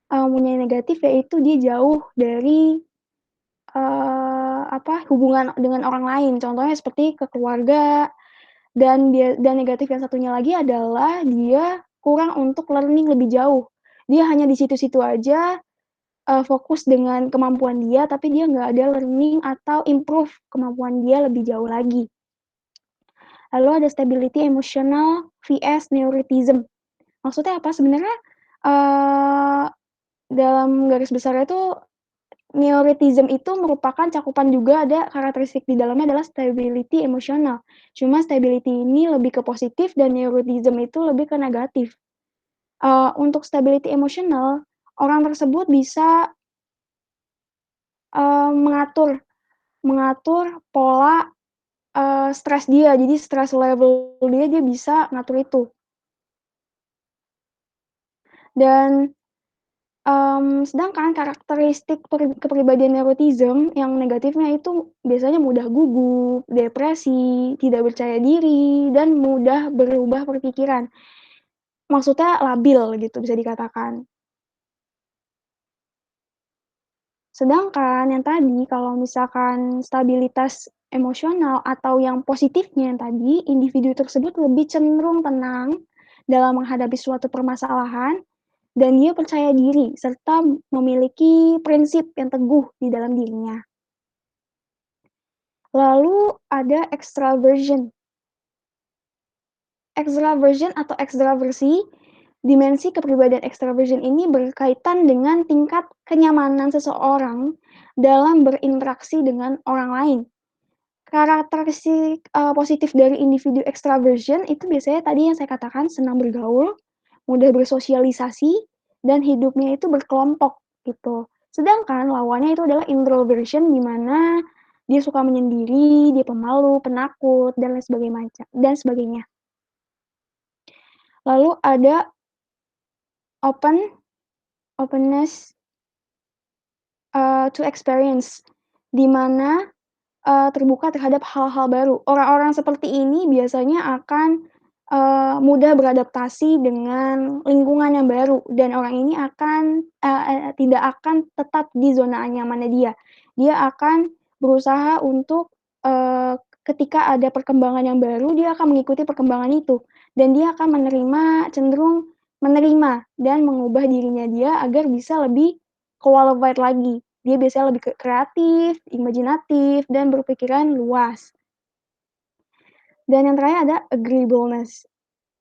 Speaker 4: mempunyai negatif yaitu dia jauh dari, hubungan dengan orang lain. Contohnya seperti ke keluarga dan negatif yang satunya lagi adalah dia kurang untuk learning lebih jauh. Dia hanya di situ-situ aja, fokus dengan kemampuan dia, tapi dia nggak ada learning atau improve kemampuan dia lebih jauh lagi. Lalu ada stability emotional vs neuroticism. Maksudnya apa? Sebenarnya, dalam garis besarnya itu, neuroticism itu merupakan cakupan juga ada karakteristik di dalamnya adalah stability emotional. Cuma stability ini lebih ke positif dan neuroticism itu lebih ke negatif. Untuk stability emotional, orang tersebut bisa mengatur pola, stres dia. Jadi stres level dia bisa ngatur itu. Dan, sedangkan karakteristik kepribadian neuroticism yang negatifnya itu biasanya mudah gugup, depresi, tidak percaya diri, dan mudah berubah berpikiran. Maksudnya labil gitu bisa dikatakan. Sedangkan yang tadi kalau misalkan stabilitas emosional atau yang positifnya yang tadi, individu tersebut lebih cenderung tenang dalam menghadapi suatu permasalahan dan dia percaya diri serta memiliki prinsip yang teguh di dalam dirinya. Lalu ada extraversion. Extraversion atau ekstraversi, dimensi kepribadian extraversion ini berkaitan dengan tingkat kenyamanan seseorang dalam berinteraksi dengan orang lain. Karakteristik, positif dari individu extraversion itu biasanya tadi yang saya katakan senang bergaul, mudah bersosialisasi, dan hidupnya itu berkelompok gitu. Sedangkan lawannya itu adalah introversion di mana dia suka menyendiri, dia pemalu, penakut, dan lain sebagainya. Lalu ada openness to experience, di mana terbuka terhadap hal-hal baru. Orang-orang seperti ini biasanya akan mudah beradaptasi dengan lingkungan yang baru dan orang ini tidak akan tetap di zona nyamannya dia. Dia akan berusaha untuk ketika ada perkembangan yang baru, dia akan mengikuti perkembangan itu dan dia akan cenderung menerima dan mengubah dirinya dia agar bisa lebih qualified lagi. Dia biasanya lebih kreatif, imajinatif, dan berpikiran luas. Dan yang terakhir ada agreeableness,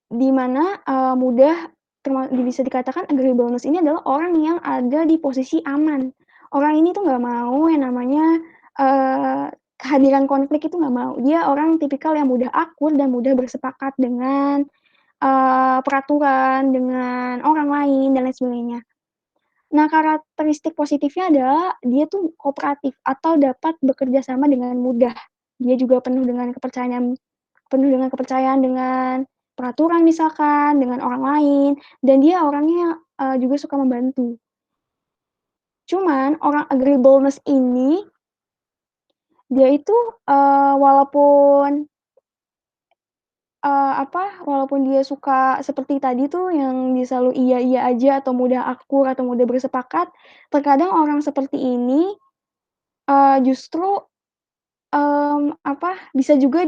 Speaker 4: di mana bisa dikatakan agreeableness ini adalah orang yang ada di posisi aman. Orang ini tuh nggak mau yang namanya kehadiran konflik itu nggak mau. Dia orang tipikal yang mudah akur dan mudah bersepakat dengan peraturan, dengan orang lain, dan lain sebagainya. Nah, karakteristik positifnya adalah dia tuh kooperatif atau dapat bekerja sama dengan mudah. Dia juga penuh dengan kepercayaan dengan peraturan misalkan, dengan orang lain, dan dia orangnya juga suka membantu. Cuman orang agreeableness ini, dia itu walaupun dia suka seperti tadi tuh yang dia selalu iya-iya aja atau mudah akur atau mudah bersepakat, terkadang orang seperti ini, justru, bisa juga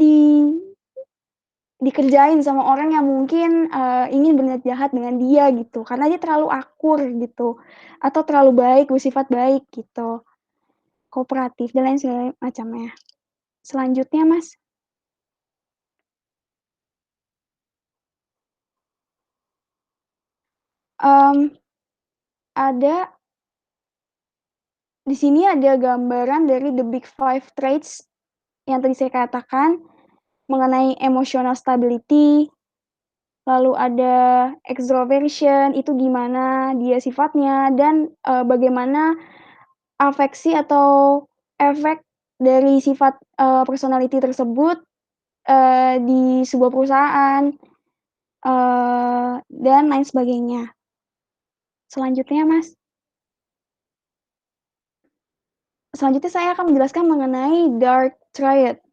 Speaker 4: dikerjain sama orang yang mungkin, ingin berniat jahat dengan dia gitu, karena dia terlalu akur gitu, atau terlalu baik, bersifat baik gitu. kooperatif, dan lain segala macamnya. Selanjutnya, Mas. Ada di sini ada gambaran dari the big 5 traits yang tadi saya katakan mengenai emotional stability, lalu ada extroversion, itu gimana dia sifatnya, dan bagaimana afeksi atau efek dari sifat personality tersebut di sebuah perusahaan, dan lain sebagainya. Selanjutnya, Mas. Selanjutnya saya akan menjelaskan mengenai dark triad.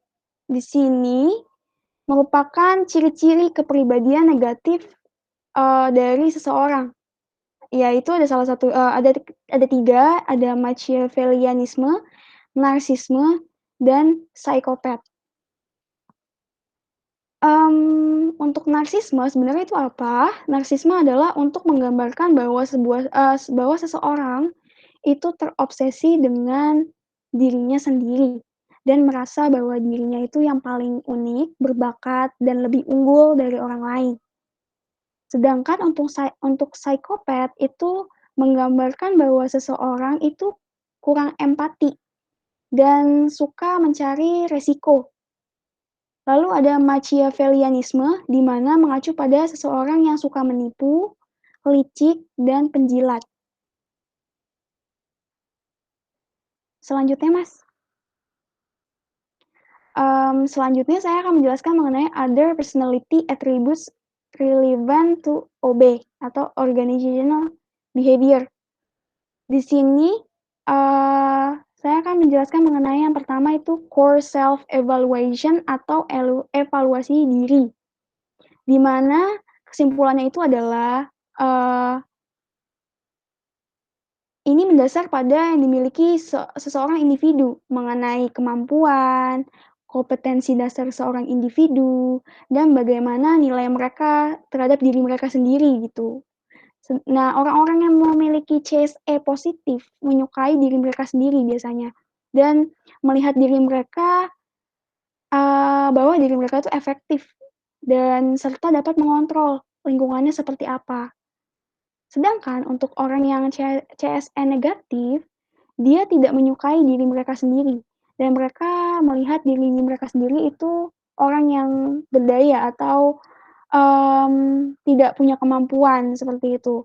Speaker 4: Di sini merupakan ciri-ciri kepribadian negatif dari seseorang. Yaitu ada salah satu ada 3, ada Machiavellianisme, narsisme, dan psikopat. Untuk narsisme sebenarnya itu apa? Narsisme adalah untuk menggambarkan bahwa bahwa seseorang itu terobsesi dengan dirinya sendiri dan merasa bahwa dirinya itu yang paling unik, berbakat, dan lebih unggul dari orang lain. Sedangkan untuk psikopat itu menggambarkan bahwa seseorang itu kurang empati dan suka mencari resiko. Lalu ada Machiavellianisme, di mana mengacu pada seseorang yang suka menipu, licik, dan penjilat. Selanjutnya, Mas. Selanjutnya saya akan menjelaskan mengenai other personality attributes relevant to OB atau organizational behavior. Di sini saya akan menjelaskan mengenai yang pertama itu core self evaluation atau evaluasi diri, di mana kesimpulannya itu adalah ini mendasar pada yang dimiliki seseorang individu mengenai kemampuan, kompetensi dasar seorang individu, dan bagaimana nilai mereka terhadap diri mereka sendiri gitu. Nah, orang-orang yang memiliki CSE positif menyukai diri mereka sendiri biasanya dan melihat diri mereka bahwa diri mereka itu efektif dan serta dapat mengontrol lingkungannya seperti apa. Sedangkan untuk orang yang CSE negatif, dia tidak menyukai diri mereka sendiri dan mereka melihat diri mereka sendiri itu orang yang berdaya atau tidak punya kemampuan seperti itu.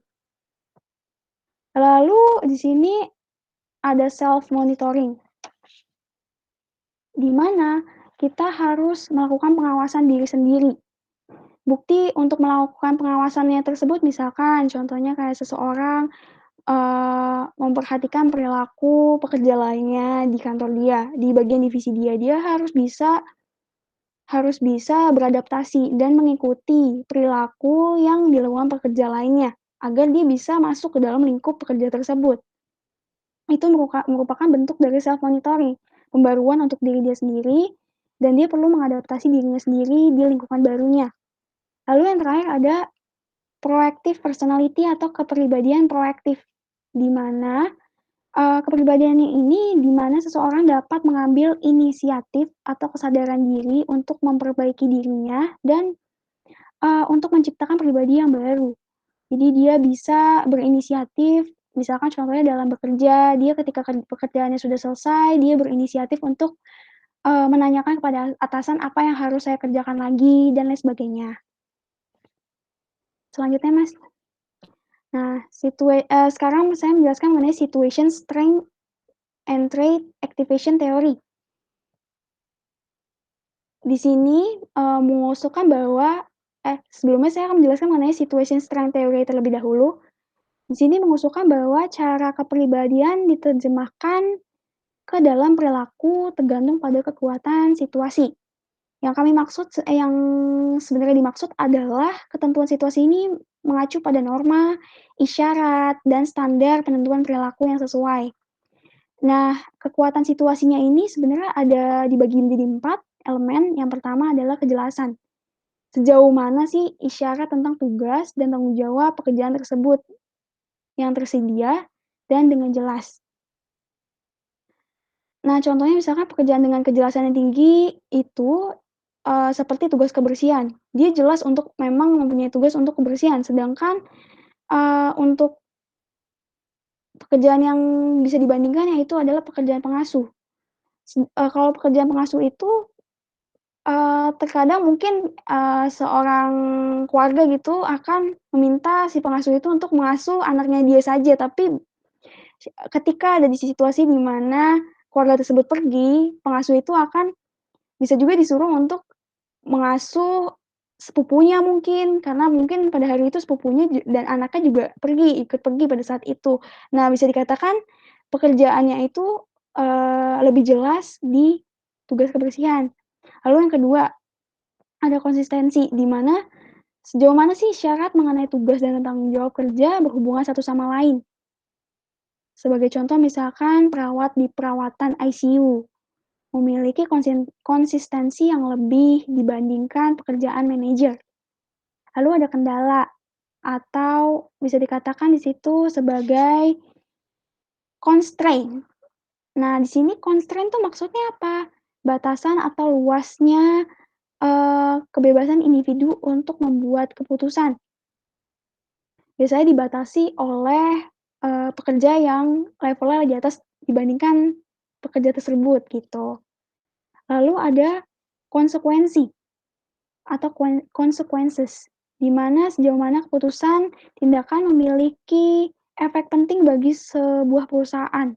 Speaker 4: Lalu di sini ada self monitoring, di mana kita harus melakukan pengawasan diri sendiri. Bukti untuk melakukan pengawasannya tersebut misalkan contohnya kayak seseorang memperhatikan perilaku pekerja lainnya di kantor dia, di bagian divisi dia. Dia harus bisa beradaptasi dan mengikuti perilaku yang dilakukan pekerja lainnya, agar dia bisa masuk ke dalam lingkup pekerja tersebut. Itu merupakan bentuk dari self monitoring, pembaruan untuk diri dia sendiri, dan dia perlu mengadaptasi dirinya sendiri di lingkungan barunya. Lalu yang terakhir ada proactive personality atau kepribadian proaktif, di mana kepribadiannya ini di mana seseorang dapat mengambil inisiatif atau kesadaran diri untuk memperbaiki dirinya dan untuk menciptakan pribadi yang baru. Jadi dia bisa berinisiatif, misalkan contohnya dalam bekerja, dia ketika pekerjaannya sudah selesai, dia berinisiatif untuk menanyakan kepada atasan apa yang harus saya kerjakan lagi dan lain sebagainya. Selanjutnya, Mas. Nah, sekarang saya menjelaskan mengenai situation strength and trait activation theory. Di sini mengusulkan bahwa sebelumnya saya akan menjelaskan mengenai situation strength theory terlebih dahulu. Di sini mengusulkan bahwa cara kepribadian diterjemahkan ke dalam perilaku tergantung pada kekuatan situasi. Yang sebenarnya dimaksud adalah ketentuan situasi ini mengacu pada norma, isyarat, dan standar penentuan perilaku yang sesuai. Nah, kekuatan situasinya ini sebenarnya ada dibagi menjadi 4 elemen. Yang pertama adalah kejelasan. Sejauh mana sih isyarat tentang tugas dan tanggung jawab pekerjaan tersebut yang tersedia dan dengan jelas. Nah, contohnya misalkan pekerjaan dengan kejelasan yang tinggi itu seperti tugas kebersihan. Dia jelas untuk memang mempunyai tugas untuk kebersihan, sedangkan untuk pekerjaan yang bisa dibandingkan yaitu adalah pekerjaan pengasuh. Kalau pekerjaan pengasuh itu terkadang mungkin seorang keluarga gitu akan meminta si pengasuh itu untuk mengasuh anaknya dia saja, tapi ketika ada di situasi di mana keluarga tersebut pergi, pengasuh itu akan bisa juga disuruh untuk mengasuh sepupunya mungkin, karena mungkin pada hari itu sepupunya dan anaknya juga ikut pergi pada saat itu. Nah, bisa dikatakan pekerjaannya itu lebih jelas di tugas kebersihan. Lalu yang kedua, ada konsistensi, di mana sejauh mana sih syarat mengenai tugas dan tanggung jawab kerja berhubungan satu sama lain. Sebagai contoh misalkan perawat di perawatan ICU memiliki konsistensi yang lebih dibandingkan pekerjaan manajer. Lalu ada kendala atau bisa dikatakan di situ sebagai constraint. Nah, di sini constraint tuh maksudnya apa? Batasan atau luasnya kebebasan individu untuk membuat keputusan. Biasanya dibatasi oleh pekerja yang levelnya di atas dibandingkan pekerja tersebut gitu. Lalu ada konsekuensi atau consequences, di mana sejauh mana keputusan tindakan memiliki efek penting bagi sebuah perusahaan,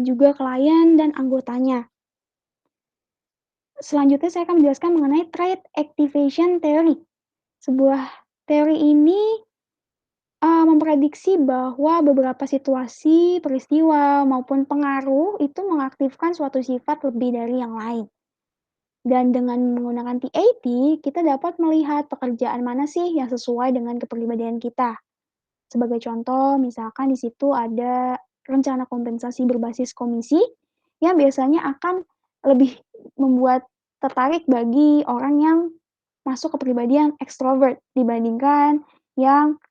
Speaker 4: juga klien dan anggotanya. Selanjutnya saya akan menjelaskan mengenai Trait Activation Theory. Sebuah teori ini memprediksi bahwa beberapa situasi, peristiwa, maupun pengaruh itu mengaktifkan suatu sifat lebih dari yang lain. Dan dengan menggunakan TAT, kita dapat melihat pekerjaan mana sih yang sesuai dengan kepribadian kita. Sebagai contoh, misalkan di situ ada rencana kompensasi berbasis komisi yang biasanya akan lebih membuat tertarik bagi orang yang masuk kepribadian ekstrovert dibandingkan yang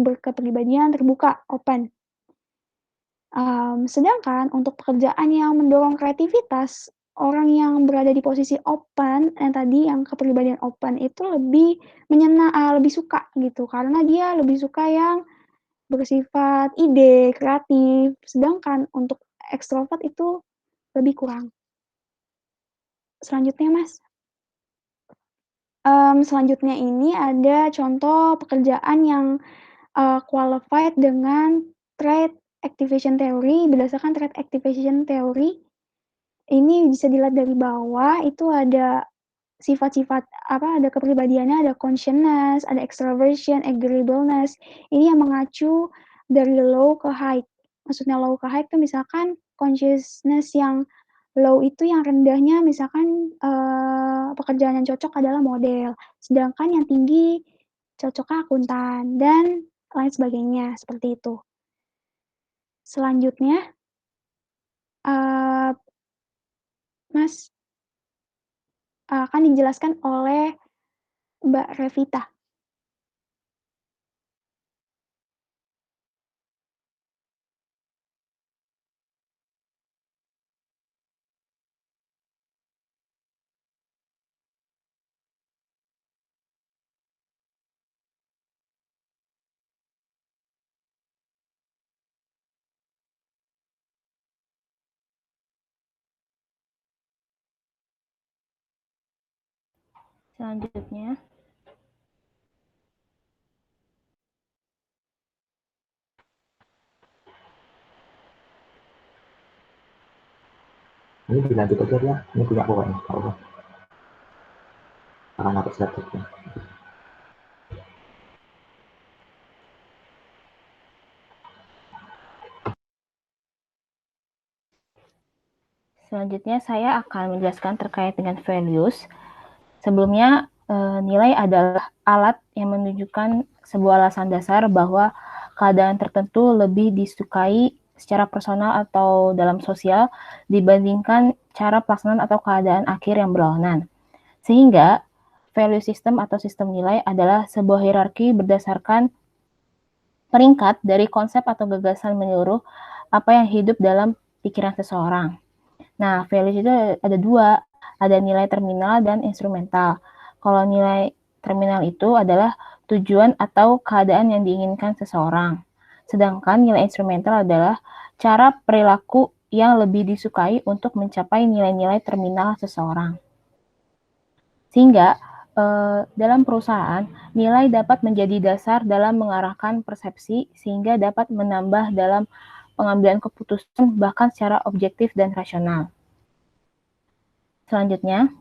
Speaker 4: berkepribadian terbuka, open. Sedangkan untuk pekerjaan yang mendorong kreativitas, orang yang berada di posisi open, yang tadi yang kepribadian open itu lebih lebih suka gitu, karena dia lebih suka yang bersifat ide, kreatif, sedangkan untuk ekstrovert itu lebih kurang. Selanjutnya, Mas. Selanjutnya ini ada contoh pekerjaan yang qualified dengan Trait Activation Theory. Berdasarkan Trait Activation Theory, ini bisa dilihat dari bawah, itu ada sifat-sifat ada kepribadiannya, ada consciousness, ada extroversion, agreeableness. Ini yang mengacu dari low ke high. Maksudnya low ke high itu misalkan consciousness yang low itu yang rendahnya misalkan pekerjaan yang cocok adalah model, sedangkan yang tinggi cocoknya akuntan dan lain sebagainya, seperti itu. Selanjutnya, Mas, akan dijelaskan oleh Mbak Revita.
Speaker 2: Selanjutnya,
Speaker 1: Ini dilanjut aja ya, ini punya aku kayaknya, nggak apa-apa. Akan hapus laptopnya.
Speaker 2: selanjutnya saya akan menjelaskan terkait dengan values. Sebelumnya, nilai adalah alat yang menunjukkan sebuah alasan dasar bahwa keadaan tertentu lebih disukai secara personal atau dalam sosial dibandingkan cara pelaksanaan atau keadaan akhir yang berlawanan. Sehingga, value system atau sistem nilai adalah sebuah hierarki berdasarkan peringkat dari konsep atau gagasan menyeluruh apa yang hidup dalam pikiran seseorang. Nah, values itu ada dua, ada nilai terminal dan instrumental. Kalau nilai terminal itu adalah tujuan atau keadaan yang diinginkan seseorang. Sedangkan nilai instrumental adalah cara perilaku yang lebih disukai untuk mencapai nilai-nilai terminal seseorang. Sehingga dalam perusahaan, nilai dapat menjadi dasar dalam mengarahkan persepsi sehingga dapat menambah dalam pengambilan keputusan bahkan secara objektif dan rasional. Selanjutnya,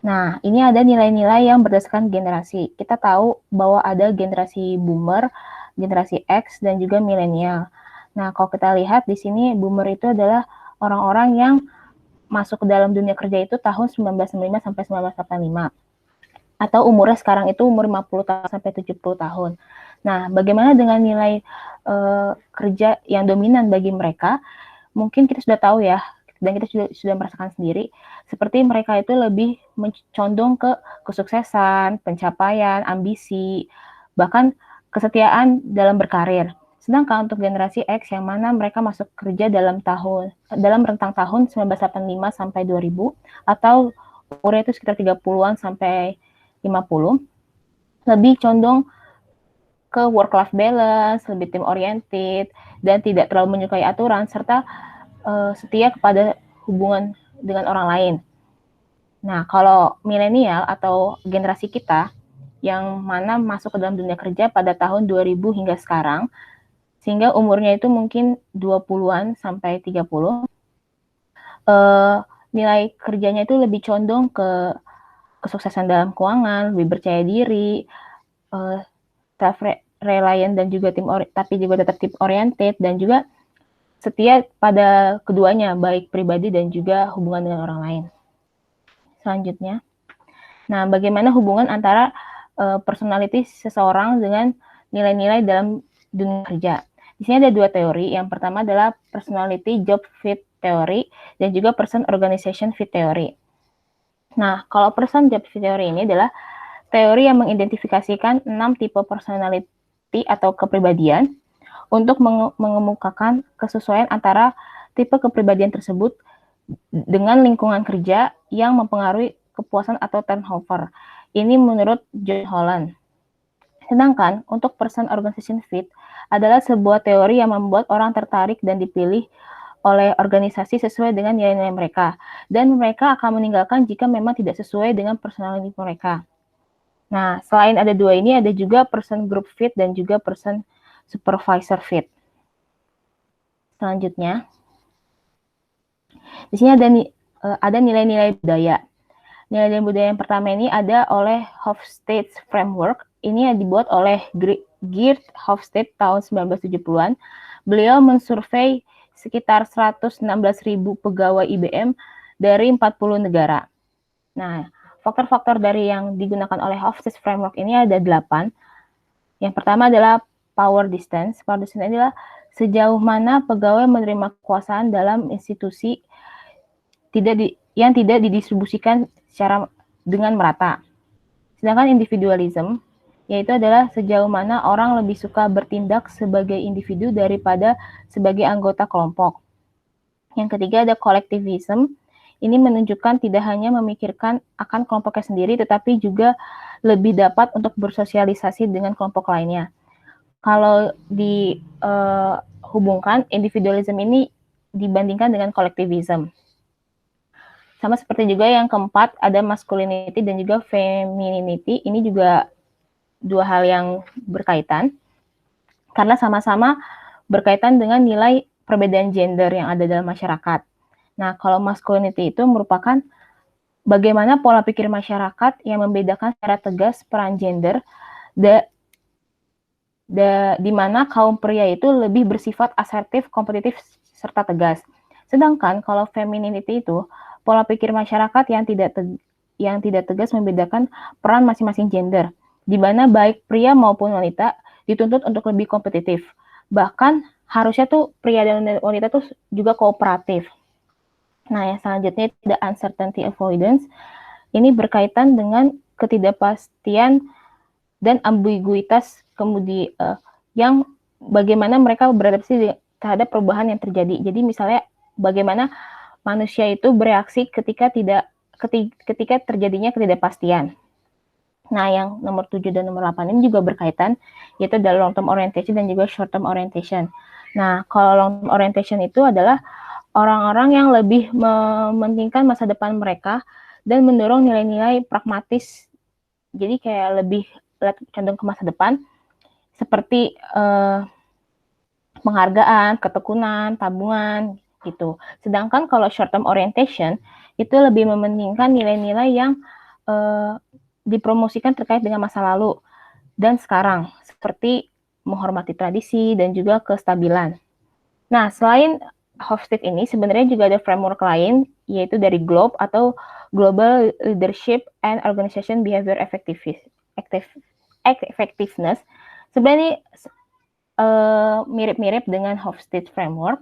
Speaker 2: nah ini ada nilai-nilai yang berdasarkan generasi. Kita tahu bahwa ada generasi boomer, generasi X, dan juga milenial. Nah, kalau kita lihat di sini boomer itu adalah orang-orang yang masuk ke dalam dunia kerja itu tahun 1995 sampai 1985. Atau umurnya sekarang itu umur 50 tahun sampai 70 tahun. Nah, bagaimana dengan nilai kerja yang dominan bagi mereka? Mungkin kita sudah tahu ya, dan kita sudah merasakan sendiri, seperti mereka itu lebih condong ke kesuksesan, pencapaian, ambisi, bahkan kesetiaan dalam berkarir. Sedangkan untuk generasi X yang mana mereka masuk kerja dalam rentang tahun 1985 sampai 2000 atau umurnya itu sekitar 30-an sampai 50, lebih condong ke work-life balance, lebih team oriented, dan tidak terlalu menyukai aturan, serta setia kepada hubungan dengan orang lain. Nah, kalau milenial atau generasi kita, yang mana masuk ke dalam dunia kerja pada tahun 2000 hingga sekarang, sehingga umurnya itu mungkin 20-an sampai 30, nilai kerjanya itu lebih condong ke kesuksesan dalam keuangan, lebih percaya diri, self-reliant dan juga tapi juga tetap team oriented, dan juga setia pada keduanya, baik pribadi dan juga hubungan dengan orang lain. Selanjutnya, nah bagaimana hubungan antara personality seseorang dengan nilai-nilai dalam dunia kerja? Di sini ada dua teori. Yang pertama adalah personality job fit theory dan juga person organization fit theory. Nah, kalau person job fit theory ini adalah teori yang mengidentifikasikan 6 tipe personality atau kepribadian untuk mengemukakan kesesuaian antara tipe kepribadian tersebut dengan lingkungan kerja yang mempengaruhi kepuasan atau turnover. Ini menurut John Holland. Sedangkan untuk person organization fit adalah sebuah teori yang membuat orang tertarik dan dipilih oleh organisasi sesuai dengan nilai-nilai mereka, dan mereka akan meninggalkan jika memang tidak sesuai dengan personality mereka. Nah, selain ada dua ini, ada juga person group fit dan juga person supervisor fit. Selanjutnya, di sini ada nilai-nilai budaya. Nilai-nilai budaya yang pertama ini ada oleh Hofstede Framework. Ini dibuat oleh Geert Hofstede tahun 1970-an. Beliau mensurvei sekitar 116.000 pegawai IBM dari 40 negara. Nah, faktor-faktor dari yang digunakan oleh Hofstede Framework ini ada 8. Yang pertama adalah power distance. Power distance adalah sejauh mana pegawai menerima kekuasaan dalam institusi yang tidak didistribusikan secara dengan merata. Sedangkan individualism, yaitu adalah sejauh mana orang lebih suka bertindak sebagai individu daripada sebagai anggota kelompok. Yang ketiga ada collectivism. Ini menunjukkan tidak hanya memikirkan akan kelompoknya sendiri, tetapi juga lebih dapat untuk bersosialisasi dengan kelompok lainnya. Kalau dihubungkan, individualism ini dibandingkan dengan collectivism. Sama seperti juga yang keempat, ada masculinity dan juga femininity. Ini juga dua hal yang berkaitan, karena sama-sama berkaitan dengan nilai perbedaan gender yang ada dalam masyarakat. Nah, kalau masculinity itu merupakan bagaimana pola pikir masyarakat yang membedakan secara tegas peran gender, di mana kaum pria itu lebih bersifat asertif, kompetitif, serta tegas. Sedangkan kalau femininity itu pola pikir masyarakat yang tidak tegas membedakan peran masing-masing gender, di mana baik pria maupun wanita dituntut untuk lebih kompetitif. Bahkan harusnya tuh pria dan wanita tuh juga kooperatif. Nah, yang selanjutnya ada uncertainty avoidance. Ini berkaitan dengan ketidakpastian dan ambiguitas yang bagaimana mereka beradaptasi terhadap perubahan yang terjadi. Jadi misalnya bagaimana manusia itu bereaksi ketika terjadinya ketidakpastian. Nah, yang nomor 7 dan nomor 8 ini juga berkaitan, yaitu ada long term orientation dan juga short term orientation. Nah, kalau long term orientation itu adalah orang-orang yang lebih mementingkan masa depan mereka dan mendorong nilai-nilai pragmatis. Jadi kayak lebih condong ke masa depan, seperti penghargaan, ketekunan, tabungan, gitu. Sedangkan kalau short term orientation itu lebih mementingkan nilai-nilai yang dipromosikan terkait dengan masa lalu dan sekarang, seperti menghormati tradisi dan juga kestabilan. Nah, selain Hofstede ini sebenarnya juga ada framework lain, yaitu dari GLOBE atau Global Leadership and Organization Behavior Effectiveness. Sebenarnya mirip-mirip dengan Hofstede framework,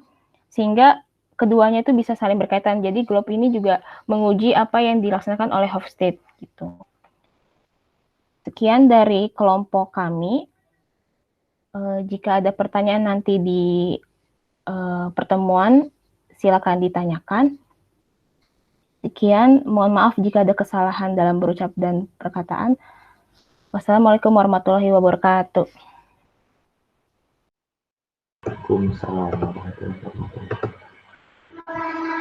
Speaker 2: sehingga keduanya itu bisa saling berkaitan. Jadi GLOBE ini juga menguji apa yang dilaksanakan oleh Hofstede gitu. Sekian dari kelompok kami. Jika ada pertanyaan nanti di pertemuan, silakan ditanyakan. Sekian, mohon maaf jika ada kesalahan dalam berucap dan perkataan. Wassalamualaikum warahmatullahi wabarakatuh.
Speaker 1: Waalaikumsalam warahmatullahi wabarakatuh.